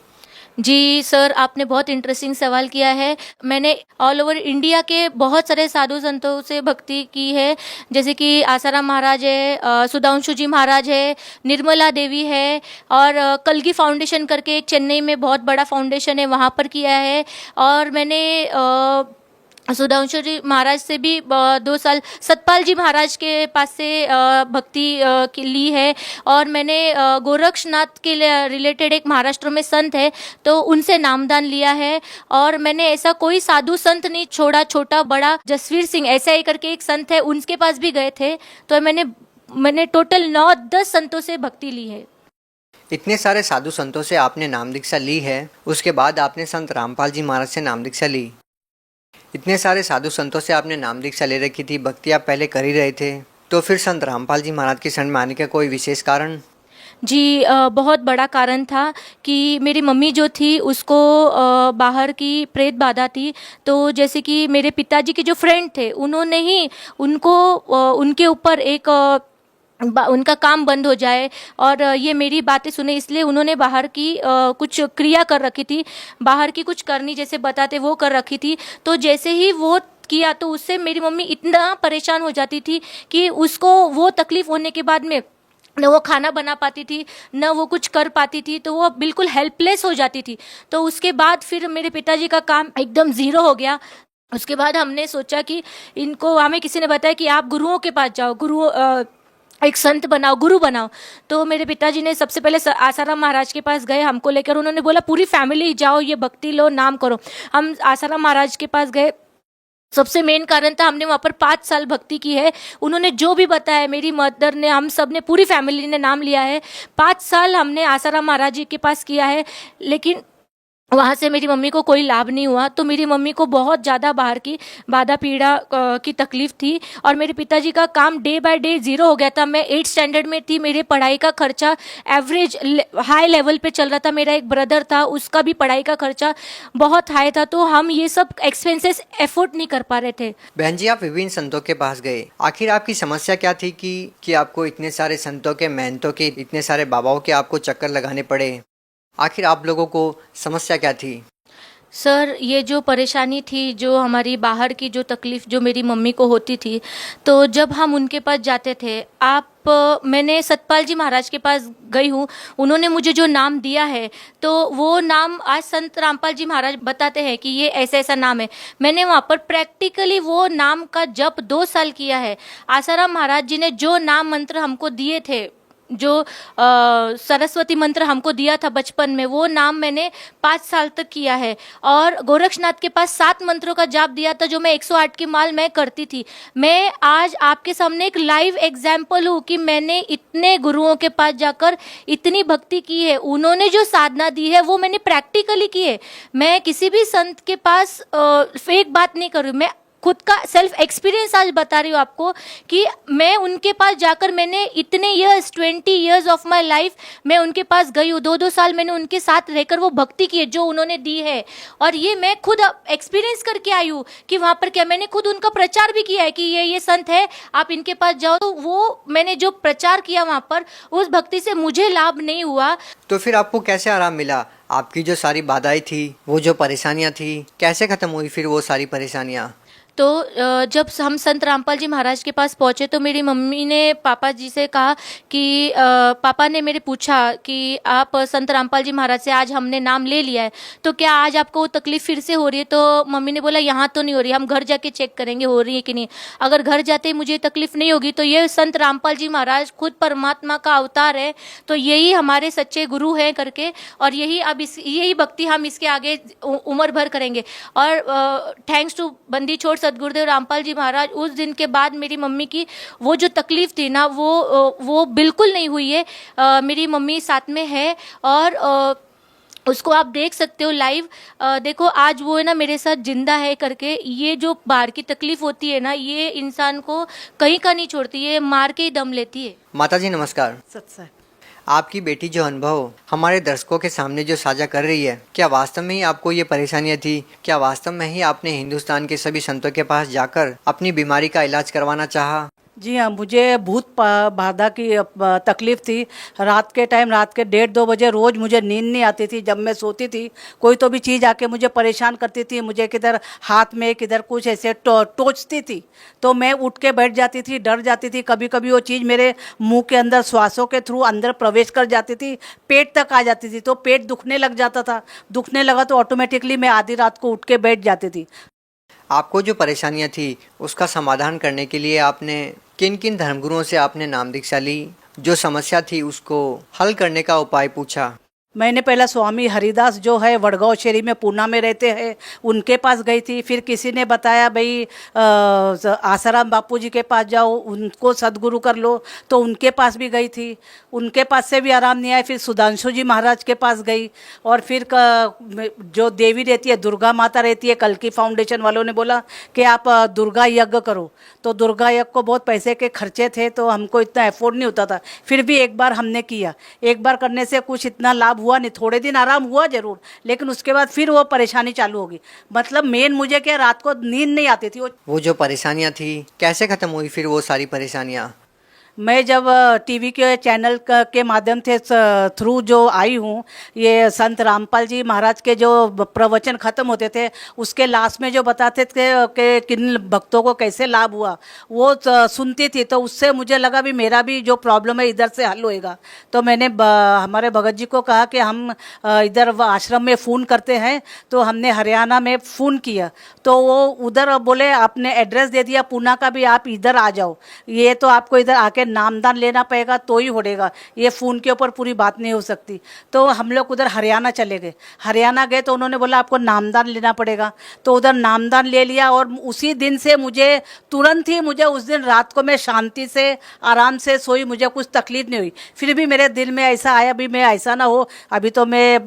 जी सर, आपने बहुत इंटरेस्टिंग सवाल किया है। मैंने ऑल ओवर इंडिया के बहुत सारे साधु संतों से भक्ति की है। जैसे कि आसाराम महाराज है, सुधांशु जी महाराज है, निर्मला देवी है, और कलगी फाउंडेशन करके एक चेन्नई में बहुत बड़ा फाउंडेशन है, वहाँ पर किया है। और मैंने सुधांशु जी महाराज से भी 2 साल, सतपाल जी महाराज के पास से भक्ति ली है। और मैंने गोरक्षनाथ के रिलेटेड एक महाराष्ट्र में संत है, तो उनसे नामदान लिया है। और मैंने ऐसा कोई साधु संत नहीं छोड़ा, छोटा बड़ा। जसवीर सिंह ऐसा ही करके एक संत है, उनके पास भी गए थे। तो मैंने टोटल 9-10 संतों से भक्ति ली है। इतने सारे साधु संतों से आपने नाम दीक्षा ली है, उसके बाद आपने संत रामपाल जी महाराज से नाम दीक्षा ली। इतने सारे साधु संतों से आपने नाम दीक्षा ले रखी थी, भक्ति आप पहले कर ही रहे थे, तो फिर संत रामपाल जी महाराज के शरण में आने का कोई विशेष कारण? जी, बहुत बड़ा कारण था कि मेरी मम्मी जो थी उसको बाहर की प्रेत बाधा थी। तो जैसे कि मेरे पिताजी के जो फ्रेंड थे, उन्होंने ही उनके ऊपर एक उनका काम बंद हो जाए, और ये मेरी बातें सुने, इसलिए उन्होंने बाहर की कुछ क्रिया कर रखी थी, बाहर की कुछ करनी जैसे बताते वो कर रखी थी। तो जैसे ही वो किया तो उससे मेरी मम्मी इतना परेशान हो जाती थी कि उसको वो तकलीफ होने के बाद में न वो खाना बना पाती थी, न वो कुछ कर पाती थी, तो वो बिल्कुल हेल्पलेस हो जाती थी। तो उसके बाद फिर मेरे पिताजी का काम एकदम ज़ीरो हो गया। उसके बाद हमने सोचा कि हमें किसी ने बताया कि आप गुरुओं के पास जाओ, एक संत बनाओ, गुरु बनाओ। तो मेरे पिताजी ने सबसे पहले आसाराम महाराज के पास गए हमको लेकर। उन्होंने बोला पूरी फैमिली जाओ, ये भक्ति लो, नाम करो। हम आसाराम महाराज के पास गए। सबसे मेन कारण था, हमने वहाँ पर 5 साल भक्ति की है। उन्होंने जो भी बताया, मेरी मदर ने, हम सब ने, पूरी फैमिली ने नाम लिया है। 5 साल हमने आसाराम महाराज जी के पास किया है, लेकिन वहाँ से मेरी मम्मी को कोई लाभ नहीं हुआ। तो मेरी मम्मी को बहुत ज़्यादा बाहर की बाधा पीड़ा की तकलीफ थी, और मेरे पिताजी का काम डे बाय डे ज़ीरो हो गया था। मैं 8th स्टैंडर्ड में थी, मेरे पढ़ाई का खर्चा एवरेज हाई लेवल पे चल रहा था। मेरा एक ब्रदर था, उसका भी पढ़ाई का खर्चा बहुत हाई था, तो हम ये सब एक्सपेंसेस एफोर्ड नहीं कर पा रहे थे। बहन जी, आप विभिन्न संतों के पास गए, आखिर आपकी समस्या क्या थी कि आपको इतने सारे संतों के, महंतों के, इतने सारे बाबाओं के आपको चक्कर लगाने पड़े? आखिर आप लोगों को समस्या क्या थी? सर, ये जो परेशानी थी, जो हमारी बाहर की जो तकलीफ़ जो मेरी मम्मी को होती थी, तो जब हम उनके पास जाते थे, मैंने सतपाल जी महाराज के पास गई हूँ, उन्होंने मुझे जो नाम दिया है, तो वो नाम आज संत रामपाल जी महाराज बताते हैं कि ये ऐसा ऐसा नाम है। मैंने वहाँ पर प्रैक्टिकली वो नाम का जप 2 साल किया है। आसाराम महाराज जी ने जो नाम मंत्र हमको दिए थे, जो सरस्वती मंत्र हमको दिया था बचपन में, वो नाम मैंने 5 साल तक किया है। और गोरक्षनाथ के पास 7 मंत्रों का जाप दिया था, जो मैं 108 की माल मैं करती थी। मैं आज आपके सामने एक लाइव एग्जाम्पल हूँ कि मैंने इतने गुरुओं के पास जाकर इतनी भक्ति की है, उन्होंने जो साधना दी है वो मैंने प्रैक्टिकली की है। मैं किसी भी संत के पास फेक बात नहीं कर रही हूँ, मैं खुद का सेल्फ एक्सपीरियंस आज बता रही हूँ आपको कि मैं उनके पास जाकर मैंने इतने years 20 years of my life मैं उनके पास गई हूँ। 2-2 साल मैंने उनके साथ रहकर वो भक्ति की है जो उन्होंने दी है, और ये मैं खुद एक्सपीरियंस करके आई हूँ कि वहाँ पर क्या, मैंने खुद उनका प्रचार भी किया है कि ये संत है, आप इनके पास जाओ। तो वो मैंने जो प्रचार किया वहाँ पर, उस भक्ति से मुझे लाभ नहीं हुआ। तो फिर आपको कैसे आराम मिला? आपकी जो सारी बाधाएं थी, वो जो परेशानियां थी, कैसे खत्म हुई फिर वो सारी परेशानियां? तो जब हम संत रामपाल जी महाराज के पास पहुँचे तो मेरी मम्मी ने पापा जी से कहा कि पापा ने मेरे पूछा कि आप संत रामपाल जी महाराज से आज हमने नाम ले लिया है, तो क्या आज आपको तकलीफ़ फिर से हो रही है? तो मम्मी ने बोला यहाँ तो नहीं हो रही, हम घर जाके चेक करेंगे हो रही है कि नहीं। अगर घर जाते मुझे तकलीफ़ नहीं होगी तो ये संत रामपाल जी महाराज खुद परमात्मा का अवतार है, तो यही हमारे सच्चे गुरु हैं करके, और यही अब यही भक्ति हम इसके आगे उम्र भर करेंगे। और थैंक्स टू बंदी छोड़ सदगुरुदेव रामपाल जी महाराज, उस दिन के बाद मेरी मम्मी की वो जो तकलीफ थी ना वो बिल्कुल नहीं हुई है। मेरी मम्मी साथ में है और उसको आप देख सकते हो लाइव। देखो आज वो है ना मेरे साथ जिंदा है करके। ये जो बाहर की तकलीफ होती है ना, ये इंसान को कहीं का नहीं छोड़ती, ये मार के ही दम लेती है। माता जी नमस्कार। सत्संग। आपकी बेटी जो अनुभव हमारे दर्शकों के सामने जो साझा कर रही है, क्या वास्तव में ही आपको ये परेशानियां थी? क्या वास्तव में ही आपने हिंदुस्तान के सभी संतों के पास जाकर अपनी बीमारी का इलाज करवाना चाहा? जी हाँ, मुझे भूत बाधा की तकलीफ़ थी। रात के टाइम, रात के 1:30-2 बजे रोज़ मुझे नींद नहीं आती थी। जब मैं सोती थी कोई तो भी चीज़ आके मुझे परेशान करती थी, मुझे किधर हाथ में किधर कुछ ऐसे टोचती थी, तो मैं उठ के बैठ जाती थी, डर जाती थी। कभी कभी वो चीज़ मेरे मुंह के अंदर श्वासों के थ्रू अंदर प्रवेश कर जाती थी, पेट तक आ जाती थी, तो पेट दुखने लग जाता था। दुखने लगा तो ऑटोमेटिकली मैं आधी रात को उठ के बैठ जाती थी। आपको जो परेशानियां थी उसका समाधान करने के लिए आपने किन किन धर्मगुरुओं से आपने नाम दीक्षा ली? जो समस्या थी उसको हल करने का उपाय पूछा? मैंने पहला स्वामी हरिदास जो है वडगांव शहरी में पूना में रहते हैं, उनके पास गई थी। फिर किसी ने बताया भाई आसाराम बापू जी के पास जाओ, उनको सदगुरु कर लो, तो उनके पास भी गई थी। उनके पास से भी आराम नहीं आया। फिर सुधांशु जी महाराज के पास गई, और फिर जो देवी रहती है, दुर्गा माता रहती है, कल्की फाउंडेशन वालों ने बोला कि आप दुर्गा यज्ञ करो। तो दुर्गा यज्ञ को बहुत पैसे के खर्चे थे, तो हमको इतना अफोर्ड नहीं होता था। फिर भी एक बार हमने किया। एक बार करने से कुछ इतना लाभ हुआ नहीं, थोड़े दिन आराम हुआ जरूर, लेकिन उसके बाद फिर वो परेशानी चालू होगी। मतलब मेन मुझे क्या, रात को नींद नहीं आती थी। वो जो परेशानियां थी कैसे खत्म हुई फिर वो सारी परेशानियां? मैं जब टीवी के चैनल के माध्यम से थ्रू जो आई हूँ, ये संत रामपाल जी महाराज के जो प्रवचन ख़त्म होते थे उसके लास्ट में जो बताते थे कि किन भक्तों को कैसे लाभ हुआ, वो सुनती थी। तो उससे मुझे लगा भी मेरा भी जो प्रॉब्लम है इधर से हल होएगा। तो मैंने हमारे भगत जी को कहा कि हम इधर आश्रम में फ़ोन करते हैं। तो हमने हरियाणा में फ़ोन किया, तो वो उधर बोले आपने एड्रेस दे दिया पूना का भी, आप इधर आ जाओ, ये तो आपको इधर आके नामदान लेना पड़ेगा तो ही होगा, ये फ़ोन के ऊपर पूरी बात नहीं हो सकती। तो हम लोग उधर हरियाणा चले गए। हरियाणा गए तो उन्होंने बोला आपको नामदान लेना पड़ेगा, तो उधर नामदान ले लिया। और उसी दिन से मुझे तुरंत ही, मुझे उस दिन रात को मैं शांति से आराम से सोई, मुझे कुछ तकलीफ नहीं हुई। फिर भी मेरे दिल में ऐसा आया भी मैं ऐसा ना हो, अभी तो मैं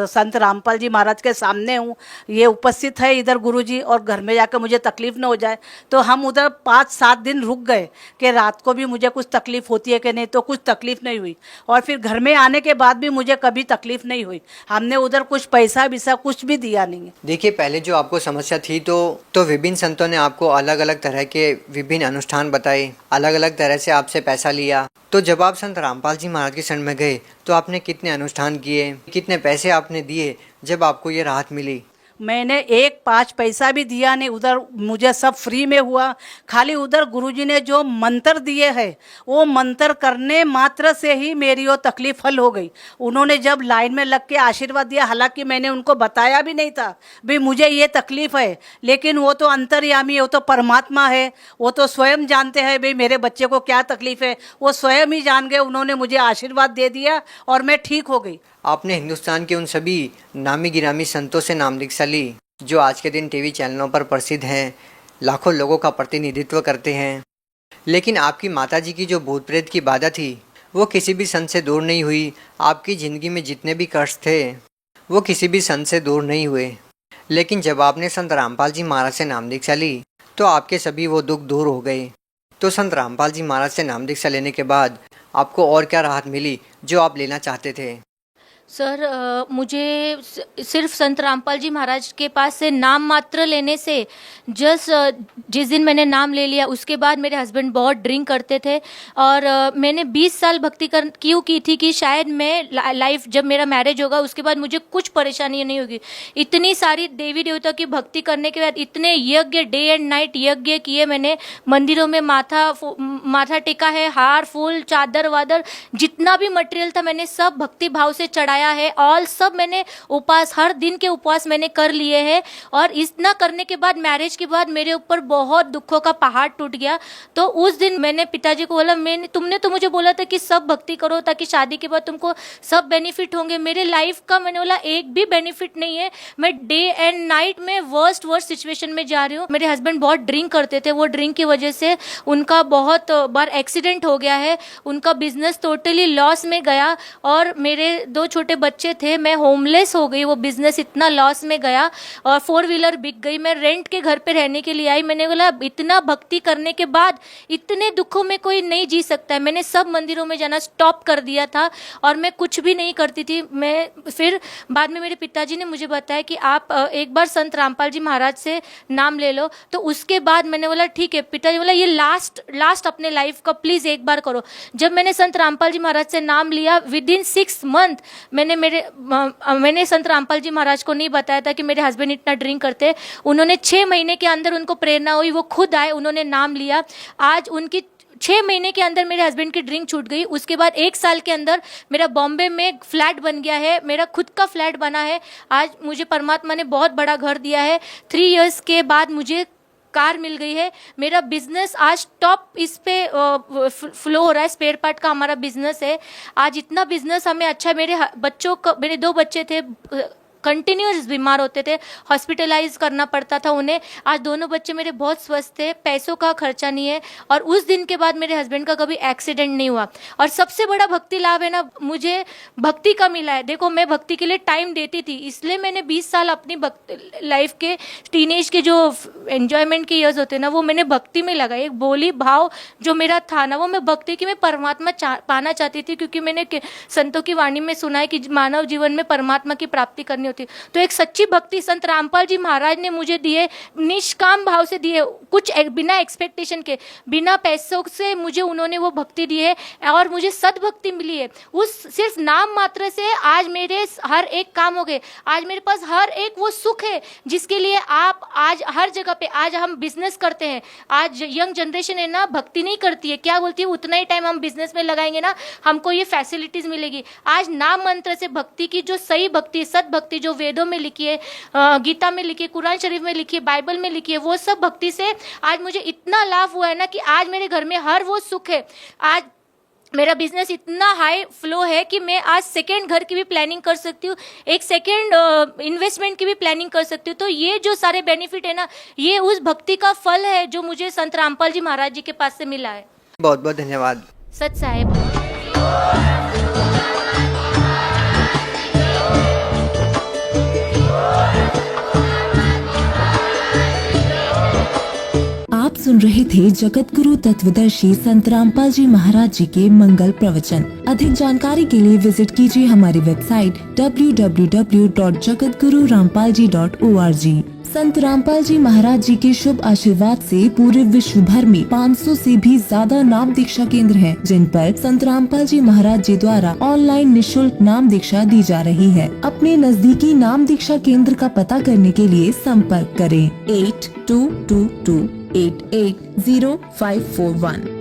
संत रामपाल जी महाराज के सामने हूँ, ये उपस्थित है इधर गुरु जी, और घर में जाकर मुझे तकलीफ ना हो जाए। तो हम उधर 5-7 दिन रुक गए कि रात को भी मुझे कुछ तकलीफ होती है कि नहीं, तो कुछ तकलीफ नहीं हुई। और फिर घर में आने के बाद भी मुझे कभी तकलीफ नहीं हुई। हमने उधर कुछ पैसा विसा कुछ भी दिया नहीं है। देखिए, पहले जो आपको समस्या थी तो विभिन्न संतों ने आपको अलग अलग तरह के विभिन्न अनुष्ठान बताए, अलग अलग तरह से आपसे पैसा लिया। तो जब आप संत रामपाल जी महाराज के शरण में गए तो आपने कितने अनुष्ठान किए, कितने पैसे आपने दिए जब आपको ये राहत मिली? मैंने एक 5 पैसा भी दिया नहीं, उधर मुझे सब फ्री में हुआ। खाली उधर गुरुजी ने जो मंत्र दिए हैं वो मंत्र करने मात्र से ही मेरी वो तकलीफ हल हो गई। उन्होंने जब लाइन में लग के आशीर्वाद दिया, हालांकि मैंने उनको बताया भी नहीं था भाई मुझे ये तकलीफ है, लेकिन वो तो अंतर्यामी है, वो तो परमात्मा है, वो तो स्वयं जानते हैं भाई मेरे बच्चे को क्या तकलीफ है, वो स्वयं ही जान गए। उन्होंने मुझे आशीर्वाद दे दिया और मैं ठीक हो गई। आपने हिंदुस्तान के उन सभी नामी गिरामी संतों से नाम दीक्षा ली जो आज के दिन टीवी चैनलों पर प्रसिद्ध हैं, लाखों लोगों का प्रतिनिधित्व करते हैं, लेकिन आपकी माताजी की जो भूत प्रेत की बाधा थी वो किसी भी संत से दूर नहीं हुई। आपकी ज़िंदगी में जितने भी कष्ट थे वो किसी भी संत से दूर नहीं हुए, लेकिन जब आपने संत रामपाल जी महाराज से नाम दीक्षा ली तो आपके सभी वो दुख दूर हो गए। तो संत रामपाल जी महाराज से नाम दीक्षा लेने के बाद आपको और क्या राहत मिली जो आप लेना चाहते थे? सर मुझे सिर्फ संत रामपाल जी महाराज के पास से नाम मात्र लेने से जिस दिन मैंने नाम ले लिया उसके बाद मेरे हस्बैंड बहुत ड्रिंक करते थे और मैंने 20 साल भक्ति क्यों की थी कि शायद मैं लाइफ जब मेरा मैरिज होगा उसके बाद मुझे कुछ परेशानी नहीं होगी। इतनी सारी देवी देवता की भक्ति करने के बाद इतने यज्ञ डे एंड नाइट यज्ञ किए मैंने, मंदिरों में माथा टेका है, हार फूल चादर वादर जितना भी मटेरियल था मैंने सब भक्ति भाव से चढ़ाया है। ऑल सब मैंने उपवास हर दिन के उपवास मैंने कर लिए हैं और इतना करने के बाद मैरिज के बाद मेरे ऊपर बहुत दुखों का पहाड़ टूट गया। तो उस दिन मैंने पिताजी को बोला, तुमने तो मुझे बोला था कि सब भक्ति करो ताकि शादी के बाद तुमको सब बेनिफिट होंगे। मेरे लाइफ का मैंने बोला एक भी बेनिफिट नहीं है, मैं डे एंड नाइट में वर्स्ट सिचुएशन में जा रही हूँ। मेरे हस्बैंड बहुत ड्रिंक करते थे, वो ड्रिंक की वजह से उनका बहुत बार एक्सीडेंट हो गया है, उनका बिजनेस टोटली लॉस में गया और मेरे 2 छोटे बच्चे थे, मैं होमलेस हो गई। वो बिजनेस इतना लॉस में गया और 4 व्हीलर बिक गई। मैं रेंट के घर पे रहने के लिए आई। मैंने बोला इतना भक्ति करने के बाद इतने दुखों में कोई नहीं जी सकता है। मैंने सब मंदिरों में जाना स्टॉप कर दिया था और मैं कुछ भी नहीं करती थी। मैं फिर बाद में मेरे पिताजी ने मुझे बताया कि आप एक बार संत रामपाल जी महाराज से नाम ले लो। तो उसके बाद मैंने बोला ठीक है। पिताजी बोला ये लास्ट अपने लाइफ का प्लीज एक बार करो। जब मैंने संत रामपाल जी महाराज से नाम लिया विदिन 6 मंथ मैंने संत रामपाल जी महाराज को नहीं बताया था कि मेरे हस्बैंड इतना ड्रिंक करते। उन्होंने 6 महीने के अंदर उनको प्रेरणा हुई, वो खुद आए, उन्होंने नाम लिया। आज उनकी 6 महीने के अंदर मेरे हस्बैंड की ड्रिंक छूट गई। उसके बाद 1 साल के अंदर मेरा बॉम्बे में फ्लैट बन गया है, मेरा खुद का फ्लैट बना है। आज मुझे परमात्मा ने बहुत बड़ा घर दिया है। 3 इयर्स के बाद मुझे कार मिल गई है। मेरा बिजनेस आज टॉप इस पे फ्लो हो रहा है। स्पेयर पार्ट का हमारा बिजनेस है। आज इतना बिजनेस हमें अच्छा, मेरे 2 बच्चे थे कंटिन्यूस बीमार होते थे, हॉस्पिटलाइज करना पड़ता था उन्हें। आज दोनों बच्चे मेरे बहुत स्वस्थ थे, पैसों का खर्चा नहीं है और उस दिन के बाद मेरे हस्बैंड का कभी एक्सीडेंट नहीं हुआ। और सबसे बड़ा भक्ति लाभ है ना मुझे भक्ति का मिला है। देखो मैं भक्ति के लिए टाइम देती थी, इसलिए मैंने 20 साल अपनी लाइफ के टीनेज के जो एंजॉयमेंट के ईयर्स होते हैं ना वो मैंने भक्ति में लगाई। एक बोली भाव जो मेरा था ना वो मैं भक्ति की मैं परमात्मा पाना चाहती थी, क्योंकि मैंने संतों की वाणी में सुना है कि मानव जीवन में परमात्मा की प्राप्ति करनी होती। तो एक सच्ची भक्ति संत रामपाल जी महाराज ने मुझे दिए, निष्काम भाव से दिए, कुछ बिना एक्सपेक्टेशन के, बिना पैसों से मुझे उन्होंने वो भक्ति दी है और मुझे सद्भक्ति मिली है। उस सिर्फ नाम मात्र से आज मेरे हर एक काम हो गए। आज मेरे पास हर एक वो सुख है जिसके लिए आप आज हर जगह पे आज हम बिजनेस करते हैं। आज यंग जनरेशन है ना भक्ति नहीं करती है, क्या बोलती है उतना ही टाइम हम बिजनेस में लगाएंगे ना हमको ये फैसिलिटीज मिलेगी। आज नाम मंत्र से भक्ति की जो सही भक्ति सद्भक्ति जो वेदों में लिखी है, गीता में लिखी है, कुरान शरीफ में लिखी है, बाइबल में लिखी है, वो सब भक्ति से आज मुझे इतना लाभ हुआ है ना कि आज मेरे घर में हर वो सुख है। आज मेरा बिजनेस इतना हाई फ्लो है कि मैं आज सेकेंड घर की भी प्लानिंग कर सकती हूँ, एक सेकेंड इन्वेस्टमेंट की भी प्लानिंग कर सकती हूँ। तो ये जो सारे बेनिफिट है ना ये उस भक्ति का फल है जो मुझे संत रामपाल जी महाराज जी के पास से मिला है। बहुत बहुत धन्यवाद। सच साहेब। आप सुन रहे थे जगत गुरु तत्वदर्शी संत रामपाल जी महाराज जी के मंगल प्रवचन। अधिक जानकारी के लिए विजिट कीजिए हमारी वेबसाइट www.jagatgururampalji.org। संत रामपाल जी महाराज जी के शुभ आशीर्वाद से पूरे विश्व भर में 500 से भी ज्यादा नाम दीक्षा केंद्र हैं, जिन पर संत रामपाल जी महाराज जी द्वारा ऑनलाइन निशुल्क नाम दीक्षा दी जा रही है। अपने नजदीकी नाम दीक्षा केंद्र का पता करने के लिए संपर्क करें 8222880541।